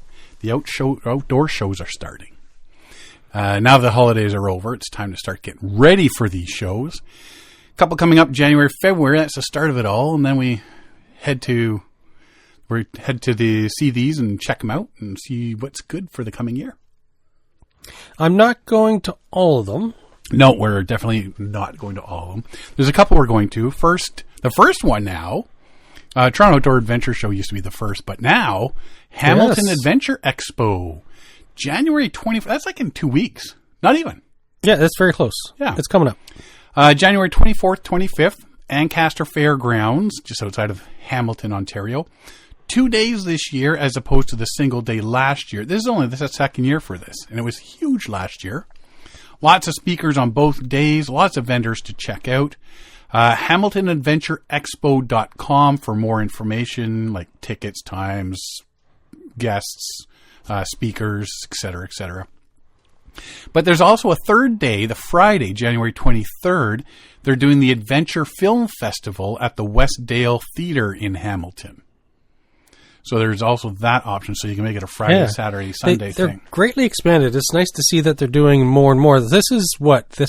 the outdoor shows are starting. Now the holidays are over, it's time to start getting ready for these shows. Couple coming up January, February. That's the start of it all, and then we head to see these and check them out and see what's good for the coming year. I'm not going to all of them. No, we're definitely not going to all of them. There's a couple we're going to. The first one now. Toronto Outdoor Adventure Show used to be the first, but now Hamilton Adventure Expo, January 20th. That's like in 2 weeks. Not even. Yeah, that's very close. Yeah, it's coming up. January 24th, 25th, Ancaster Fairgrounds, just outside of Hamilton, Ontario. 2 days this year as opposed to the single day last year. This is the second year for this, and it was huge last year. Lots of speakers on both days, lots of vendors to check out. HamiltonAdventureExpo.com for more information like tickets, times, guests, speakers, etc., etc. But there's also a third day, the Friday, January 23rd. They're doing the Adventure Film Festival at the Westdale Theatre in Hamilton. So there's also that option, so you can make it a Friday, Saturday, Sunday thing. They're greatly expanded. It's nice to see that they're doing more and more. This is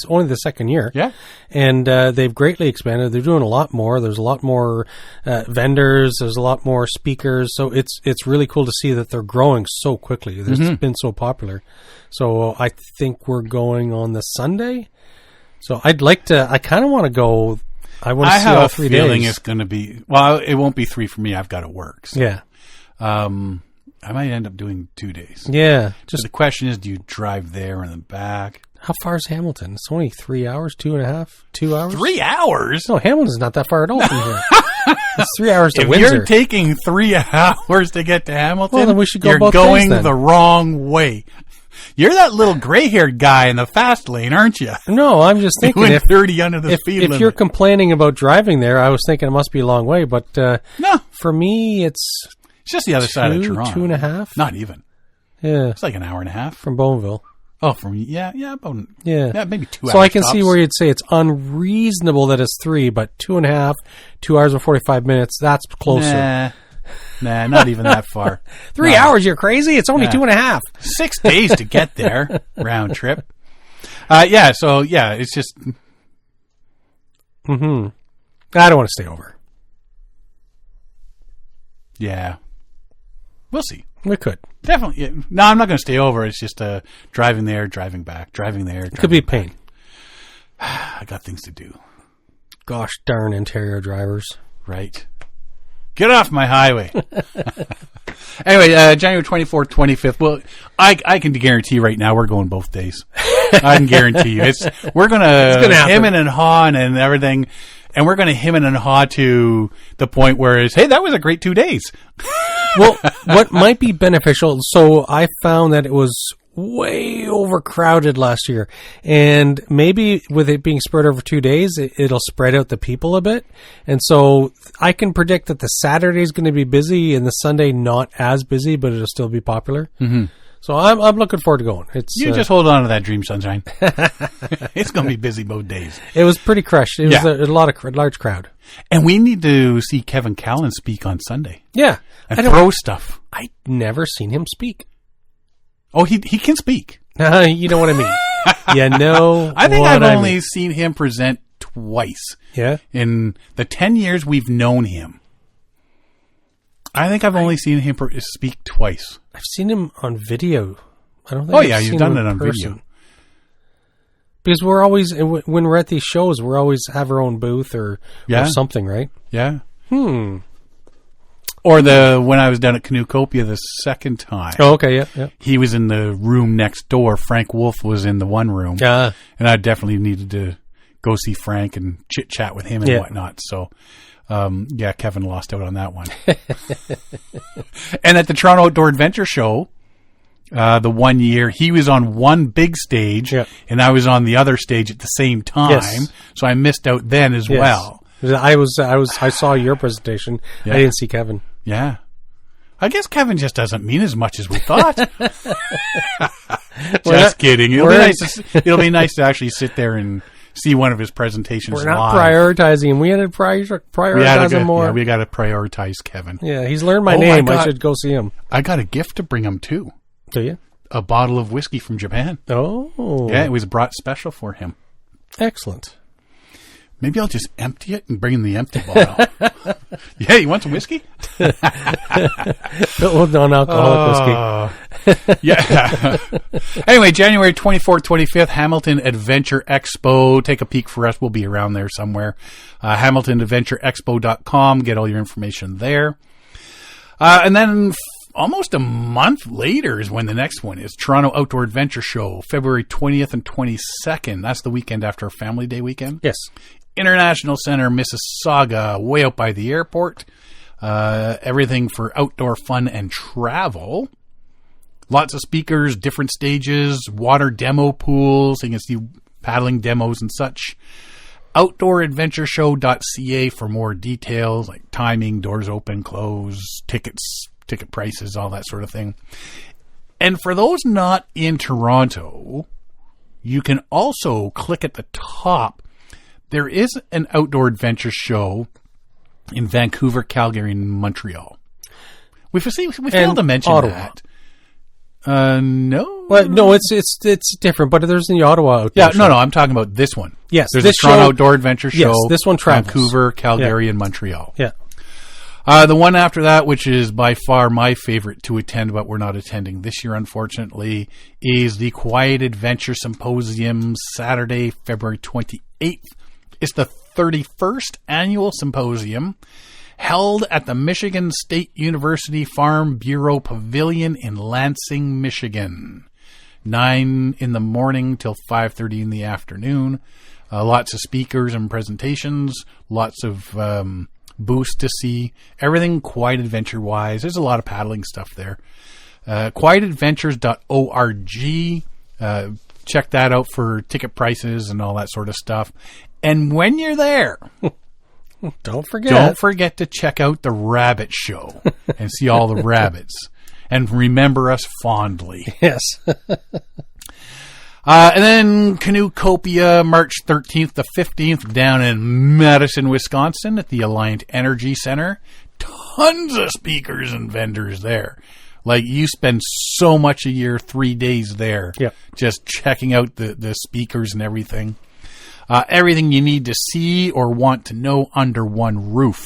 only the second year. Yeah. And they've greatly expanded. They're doing a lot more. There's a lot more vendors. There's a lot more speakers. So it's really cool to see that they're growing so quickly. It's been so popular. So I think we're going on the Sunday. So I kind of want to go. I want to see all 3 days. I have a feeling it's going to be, well, it won't be 3 for me. I've got to work. So. Yeah. I might end up doing 2 days. Yeah. Just the question is, do you drive there and then back? How far is Hamilton? It's only 3 hours, 2.5, 2 hours. 3 hours? No, Hamilton's not that far at all from here. It's 3 hours to if Windsor. If you're taking 3 hours to get to Hamilton, well, then we should go you're both going days, the wrong way. You're that little gray-haired guy in the fast lane, aren't you? No, I'm just thinking if 30 under the speed limit. If you're complaining about driving there, I was thinking it must be a long way, but no, for me, it's just the other side of Toronto. 2.5. Not even. Yeah, it's like an hour and a half from Bowmanville. Oh, from about maybe 2 hours. So I can see where you'd say it's unreasonable that it's 3, but 2.5, 2 hours and 45 minutes. That's closer. Nah, not even that far. 3 hours? You're crazy. It's only 2.5. 6 days to get there, round trip. It's just. I don't want to stay over. Yeah, we'll see. We could definitely. Yeah. No, I'm not going to stay over. It's just driving there, driving back, driving there. Driving could be a pain. I got things to do. Gosh darn Ontario drivers! Right. Get off my highway. Anyway, January 24th, 25th. Well, I can guarantee right now we're going both days. I can guarantee you. We're going to hem and haw and everything. And we're going to hem and haw to the point where it's, hey, that was a great 2 days. Well, what might be beneficial, so I found that it was way overcrowded last year. And maybe with it being spread over 2 days, it'll spread out the people a bit. And so I can predict that the Saturday is going to be busy and the Sunday not as busy, but it'll still be popular. Mm-hmm. So I'm looking forward to going. You just hold on to that dream, sunshine. It's going to be busy both days. It was pretty crushed. It was a large crowd. And we need to see Kevin Callan speak on Sunday. Yeah. And throw stuff. I've never seen him speak. Oh, he can speak. You know what I mean. You know I think I've only seen him present twice. Yeah? In the 10 years we've known him. I think I've only seen him speak twice. I've seen him on video. I don't think you've done it on video. Because we're always, when we're at these shows, we always have our own booth or something, right? Yeah. Or when I was down at Canoecopia the second time. Oh, okay, yeah. He was in the room next door. Frank Wolf was in the one room. Yeah. And I definitely needed to go see Frank and chit-chat with him and whatnot. So, Kevin lost out on that one. And at the Toronto Outdoor Adventure Show, the 1 year, he was on one big stage, and I was on the other stage at the same time. Yes. So I missed out then as well. I saw your presentation. Yeah. I didn't see Kevin. Yeah. I guess Kevin just doesn't mean as much as we thought. Just kidding. It'll be nice to actually sit there and see one of his presentations live. We're not prioritizing him. We had to prioritize him more. Yeah, we got to prioritize Kevin. Yeah, he's learned my name. I should go see him. I got a gift to bring him too. Do you? A bottle of whiskey from Japan. Oh. Yeah, it was brought special for him. Excellent. Maybe I'll just empty it and bring him the empty bottle. Yeah, you want some whiskey? Filled with non-alcoholic whiskey. Yeah. Anyway, January 24th, 25th, Hamilton Adventure Expo. Take a peek for us. We'll be around there somewhere. HamiltonAdventureExpo.com. Get all your information there. And then almost a month later is when the next one is. Toronto Outdoor Adventure Show, February 20th and 22nd. That's the weekend after our Family Day weekend. Yes. International Center, Mississauga, way out by the airport. Everything for outdoor fun and travel. Lots of speakers, different stages, water demo pools, so you can see paddling demos and such. OutdoorAdventureShow.ca for more details, like timing, doors open, close, tickets, ticket prices, all that sort of thing. And for those not in Toronto, you can also click at the top. There is an outdoor adventure show in Vancouver, Calgary, and Montreal. We failed to mention Ottawa. That. No. Well, no, it's different, but there's the Ottawa outdoor show. No, I'm talking about this one. Yes. There's a Toronto Outdoor Adventure Show. Yes, this one travels. Vancouver, Calgary, and Montreal. Yeah. The one after that, which is by far my favorite to attend, but we're not attending this year, unfortunately, is the Quiet Adventure Symposium, Saturday, February 28th. It's the 31st annual symposium held at the Michigan State University Farm Bureau Pavilion in Lansing, Michigan. 9 in the morning till 5:30 in the afternoon. Lots of speakers and presentations. Lots of booths to see. Everything Quiet Adventure-wise. There's a lot of paddling stuff there. QuietAdventures.org. Check that out for ticket prices and all that sort of stuff. And when you're there, don't forget to check out the rabbit show and see all the rabbits and remember us fondly. Yes. And then Canoecopia, March 13th to 15th down in Madison, Wisconsin at the Alliant Energy Center. Tons of speakers and vendors there. Like, you spend so much a year, 3 days there, just checking out the speakers and everything. Everything you need to see or want to know under one roof.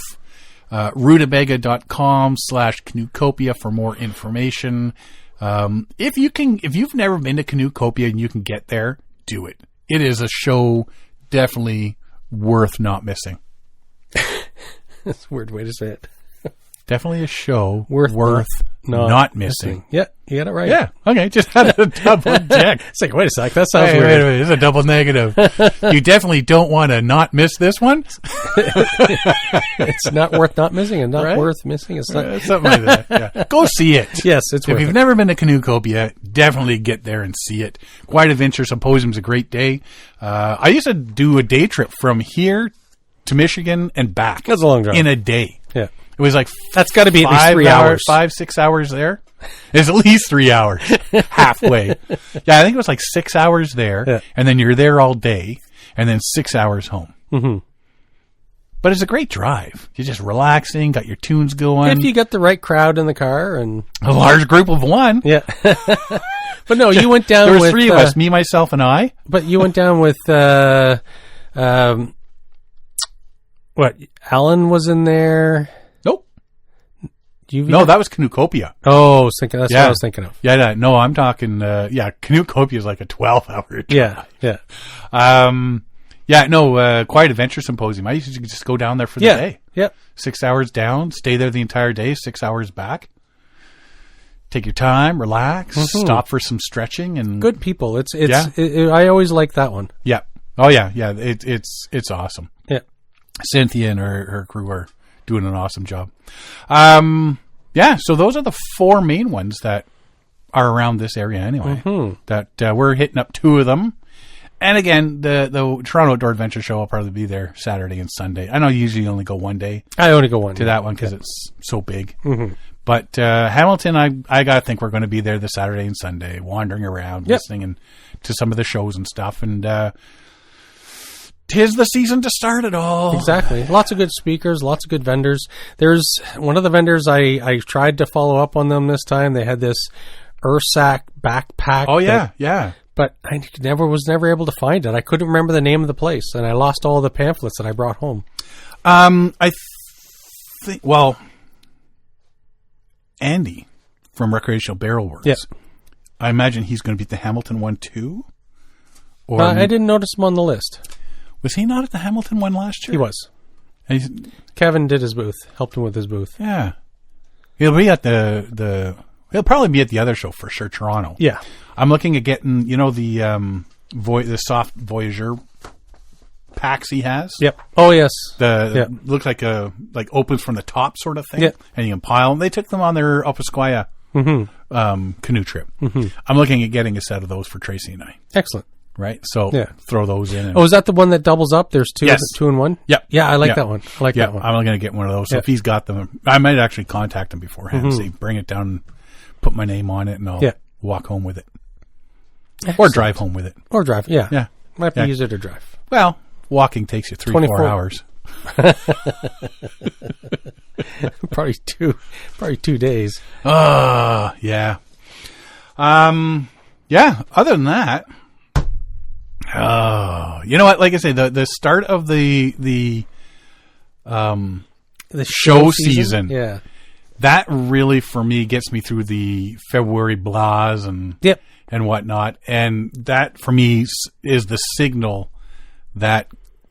Rutabaga.com/Canoecopia for more information. If you've never been to Canoecopia and you can get there, do it. It is a show definitely worth not missing. That's a weird way to say it. Definitely a show worth not missing. Yeah, you got it right. Yeah, okay, just had a double check. It's like, wait a sec, that sounds weird. Wait, it's a double negative. You definitely don't want to not miss this one? It's not worth not missing and not worth missing. It's not something like that. Yeah. Go see it. Yes, it's worth If you've never been to Canoecopia, definitely get there and see it. Quiet Adventure Symposium's a great day. I used to do a day trip from here to Michigan and back. That's a long drive. In a day. Yeah. It was like that's got to be at least 3 hours. 5-6 hours there. It's at least 3 hours. Halfway. Yeah, I think it was like 6 hours there. Yeah. And then you're there all day. And then 6 hours home. Mm-hmm. But it's a great drive. You're just relaxing, got your tunes going. If you got the right crowd in the car and a large group of one. Yeah. But no, you went down there was with 3 of us, me, myself, and I. But you went down with what? Alan was in there. Nope. UV? No, that was Canoecopia. Oh, I was thinking that's what I was thinking of. Yeah, no, I'm talking Canoecopia is like a 12-hour drive. Yeah. Quiet Adventure Symposium. I used to just go down there for the day. Yep. 6 hours down, stay there the entire day, 6 hours back. Take your time, relax, stop for some stretching, and good people. I always like that one. Yeah. Oh yeah. It's awesome. Yeah. Cynthia and her crew are doing an awesome job. So those are the 4 main ones that are around this area anyway. That we're hitting up 2 of them. And again, the Toronto Outdoor Adventure Show will probably be there Saturday and Sunday. I know you usually only go one day. I only go one to that one because it's so big. Mm-hmm. But Hamilton, I gotta think we're going to be there the Saturday and Sunday, wandering around, listening to some of the shows and stuff. And 'tis the season to start it all. Exactly. Lots of good speakers, lots of good vendors. There's one of the vendors I tried to follow up on them this time. They had this Ursac backpack. Oh yeah. But I was never able to find it. I couldn't remember the name of the place, and I lost all the pamphlets that I brought home. I think, Andy from Recreational Barrel Works. Yep. I imagine he's going to be at the Hamilton one too. Or I didn't notice him on the list. Was he not at the Hamilton one last year? He was. Kevin did his booth, helped him with his booth. Yeah. He'll be at he'll probably be at the other show for sure, Toronto. Yeah. I'm looking at getting, the soft Voyager packs he has. Yep. Oh yes. Looks like opens from the top sort of thing. Yep. And you can pile them. They took them on their Opaskwaia canoe trip. Mm-hmm. I'm looking at getting a set of those for Tracy and I. Excellent. Right? So throw those in. Is that the one that doubles up? There's 2 in 1? Yep. Yeah, I like that one. I like that one. I'm going to get one of those. So if he's got them, I might actually contact him beforehand and say, bring it down, put my name on it, and I'll walk home with it. Excellent. Or drive home with it. Or drive, yeah. Yeah. Might be easier to drive. Well, walking takes you 3-4 hours. Probably 2 days. Yeah. Other than that, you know what? Like I say, the start of the show season. Yeah. That really, for me, gets me through the February blahs and whatnot. And that, for me, is the signal that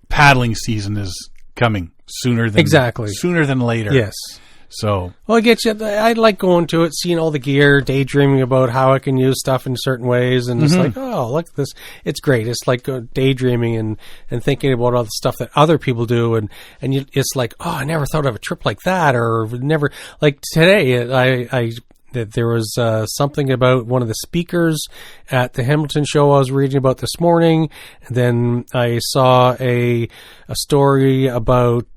paddling season is coming sooner than later. Yes. So, well, I get you. I like going to it, seeing all the gear, daydreaming about how I can use stuff in certain ways, and it's like, oh, look at this. It's great. It's like daydreaming and thinking about all the stuff that other people do, and it's like, oh, I never thought of a trip like that, or never like today. There was something about one of the speakers at the Hamilton show I was reading about this morning, and then I saw a story about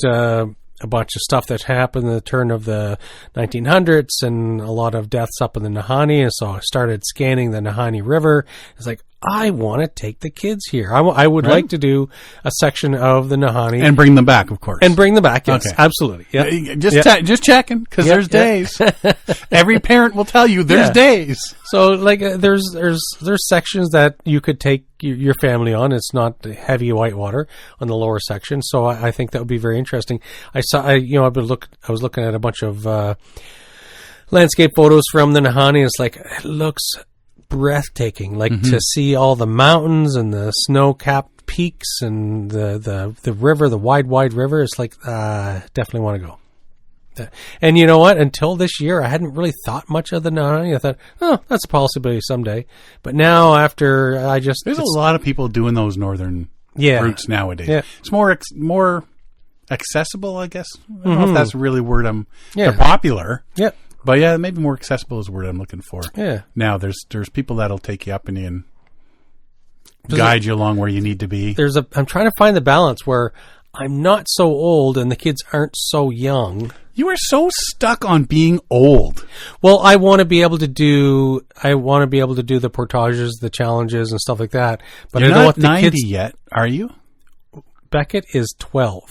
a bunch of stuff that happened in the turn of the 1900s and a lot of deaths up in the Nahanni. And so I started scanning the Nahanni River. It's like, I want to take the kids here. I would like to do a section of the Nahanni. And bring them back, of course. And bring them back, yes. Okay. Absolutely. Yep. Just checking, because there's days. Every parent will tell you there's days. So, like, there's sections that you could take your family on. It's not heavy whitewater on the lower section. So I think that would be very interesting. I was looking at a bunch of landscape photos from the Nahanni. It's like, it looks breathtaking, like to see all the mountains and the snow-capped peaks and the river, the wide river. It's like, definitely want to go. And you know what? Until this year, I hadn't really thought much of the Nahanni. I thought, oh, that's a possibility someday. But now, after there's a lot of people doing those northern routes nowadays. Yeah. It's more accessible, I guess. I don't know if that's really word. They're popular. Yep. But yeah, maybe more accessible is the word I'm looking for. Yeah. Now there's people that'll take you up and guide you along where you need to be. I'm trying to find the balance where I'm not so old and the kids aren't so young. You are so stuck on being old. Well, I want to be able to do the portages, the challenges and stuff like that. But You're I don't not want the 90 kids. yet, are you? Beckett is 12.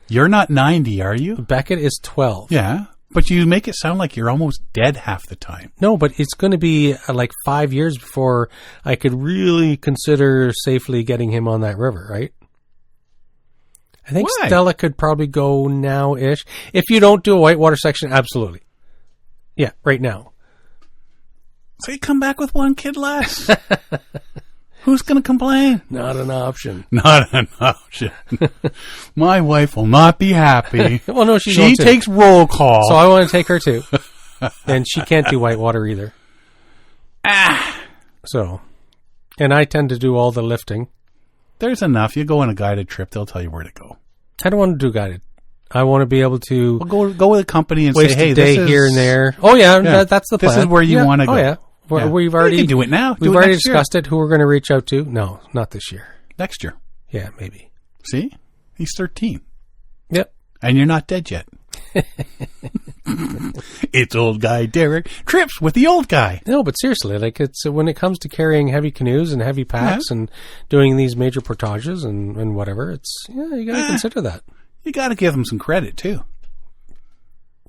You're not 90, are you? Beckett is 12. Yeah, but you make it sound like you're almost dead half the time. No, but it's going to be like 5 years before I could really consider safely getting him on that river, right? I think Why? Stella could probably go now-ish. If you don't do a whitewater section, absolutely. Yeah, right now. So you come back with one kid less. Who's going to complain? Not an option. Not an option. My wife will not be happy. Well, no, she takes roll call. So I want to take her too. And she can't do whitewater either. So, and I tend to do all the lifting. There's enough. You go on a guided trip, they'll tell you where to go. I don't want to do guided. I want to be able to Go with a company and say, hey, a day this is here and there. Oh, yeah, that's the plan. This is where you want to go. Oh, yeah. We've already you can do it now. We've already discussed it. Who we're going to reach out to? No, not this year. Next year. Yeah, maybe. See? He's 13. Yep. And you're not dead yet. It's old guy Derek. Trips with the old guy. No, but seriously, like it's when it comes to carrying heavy canoes and heavy packs and doing these major portages and whatever, it's you got to consider that. You got to give them some credit too.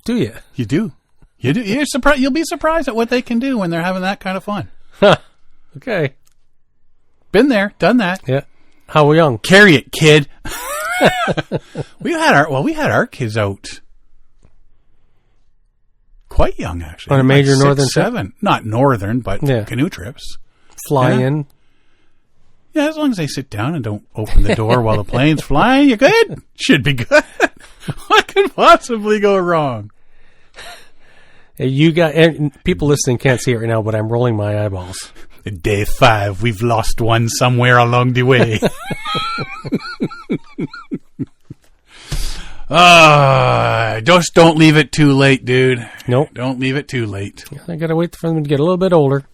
Do you? You do. You do. You're surprised. You'll be surprised at what they can do when they're having that kind of fun. Okay. Been there, done that. Yeah. How young? Carry it, kid. we had our kids out quite young, actually. On a major like northern 6, 7. Not northern, but Yeah. canoe trips. Fly Yeah. in. Yeah, as long as they sit down and don't open the door while the plane's flying, you're good. Should be good. What could possibly go wrong? You got and people listening can't see it right now, but I'm rolling my eyeballs. Day 5, we've lost one somewhere along the way. Just don't leave it too late, dude. Nope. Don't leave it too late. I got to wait for them to get a little bit older.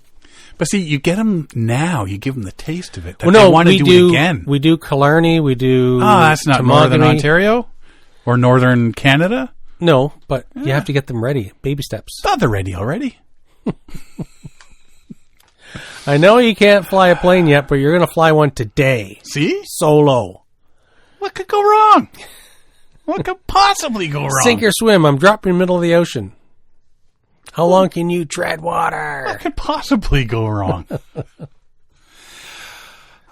But see, you get them now. You give them the taste of it. That Well, no, they want to we do it again. We do Killarney. We do. Oh, that's not Northern Ontario or Northern Canada. No, but you have to get them ready. Baby steps. Thought they're ready already. I know you can't fly a plane yet, but you're going to fly one today. See? Solo. What could go wrong? What could possibly go wrong? Sink or swim. I'm dropping in the middle of the ocean. How long can you tread water? What could possibly go wrong? You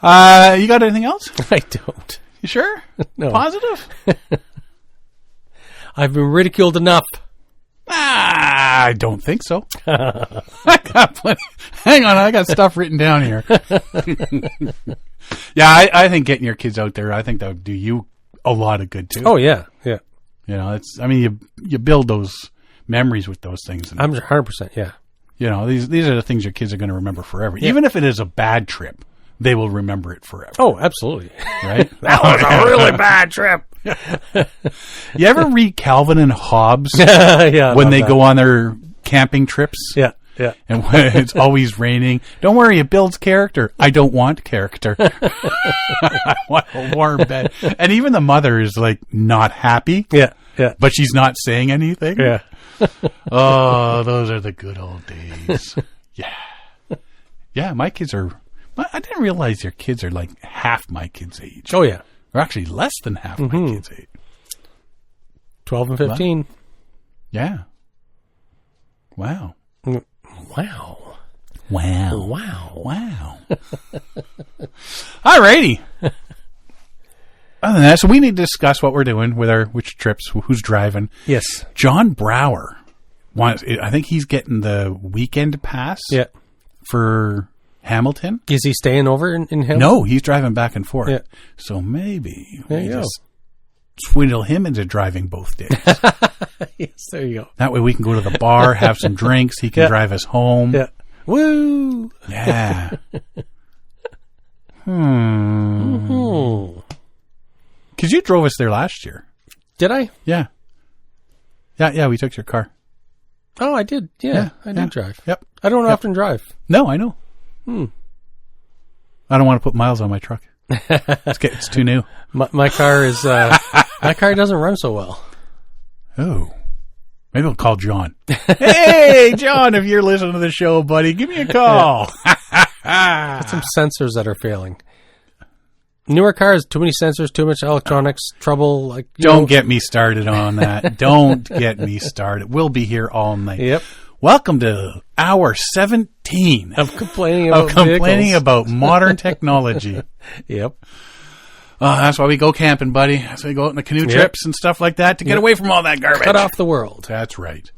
got anything else? I don't. You sure? No. Positive? I've been ridiculed enough. I don't think so. I got plenty. Hang on, I got stuff written down here. Yeah, I think getting your kids out there, I think that would do you a lot of good too. Oh, yeah. Yeah. You know, you build those memories with those things. And, I'm 100%. Yeah. you know, these are the things your kids are going to remember forever. Yeah. Even if it is a bad trip, they will remember it forever. Oh, absolutely. Right? That was a really bad trip. You ever read Calvin and Hobbes Yeah. when they go on their camping trips? Yeah. Yeah. And when it's always raining, don't worry, it builds character. I don't want character. I want a warm bed. And even the mother is like not happy. Yeah. Yeah. But she's not saying anything. Yeah. Oh, those are the good old days. Yeah. Yeah, my kids are... I didn't realize your kids are like half my kids' age. Oh, yeah. Or actually less than half my kids' age. 12 and 15. Wow. Yeah. Wow. Wow. Wow. Wow. Wow. Alrighty. Other than that, so we need to discuss what we're doing with which trips, who's driving. Yes. John Brower I think he's getting the weekend pass for Hamilton. Is he staying over in Hamilton? No, he's driving back and forth. Yeah. So maybe There we you go. just swindle him into driving both days. Yes, there you go. That way we can go to the bar, have some drinks. He can drive us home. Yeah. Woo! Yeah. Because you drove us there last year. Did I? Yeah. Yeah, we took your car. Oh, I did. Yeah, I did drive. Yep. I don't often drive. No, I know. I don't want to put miles on my truck. It's too new. My car is my car doesn't run so well. Oh. Maybe I'll call John. Hey, John, if you're listening to the show, buddy, give me a call. Got some sensors that are failing. Newer cars, too many sensors, too much electronics, trouble. Like Don't get me started on that. Don't get me started. We'll be here all night. Yep. Welcome to hour 17 of complaining about modern technology. Yep. That's why we go camping, buddy. That's why we go out on the canoe trips and stuff like that to get away from all that garbage. Cut off the world. That's right.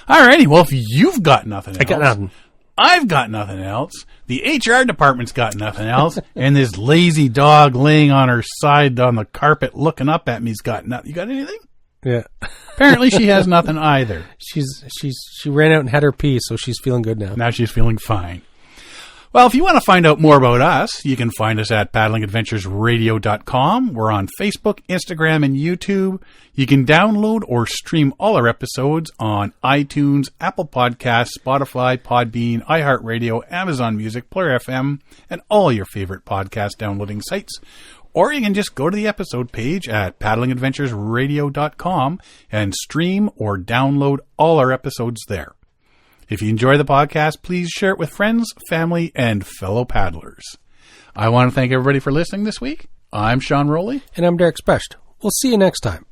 All righty. Well, if you've got nothing else. I got nothing. I've got nothing else. The HR department's got nothing else. And this lazy dog laying on her side on the carpet looking up at me's got nothing. You got anything? Yeah. Apparently she has nothing either. She ran out and had her pee, so she's feeling good now. Now she's feeling fine. Well, if you want to find out more about us, you can find us at paddlingadventuresradio.com. We're on Facebook, Instagram, and YouTube. You can download or stream all our episodes on iTunes, Apple Podcasts, Spotify, Podbean, iHeartRadio, Amazon Music, Player FM, and all your favorite podcast downloading sites. Or you can just go to the episode page at paddlingadventuresradio.com and stream or download all our episodes there. If you enjoy the podcast, please share it with friends, family, and fellow paddlers. I want to thank everybody for listening this week. I'm Sean Rowley. And I'm Derek Specht. We'll see you next time.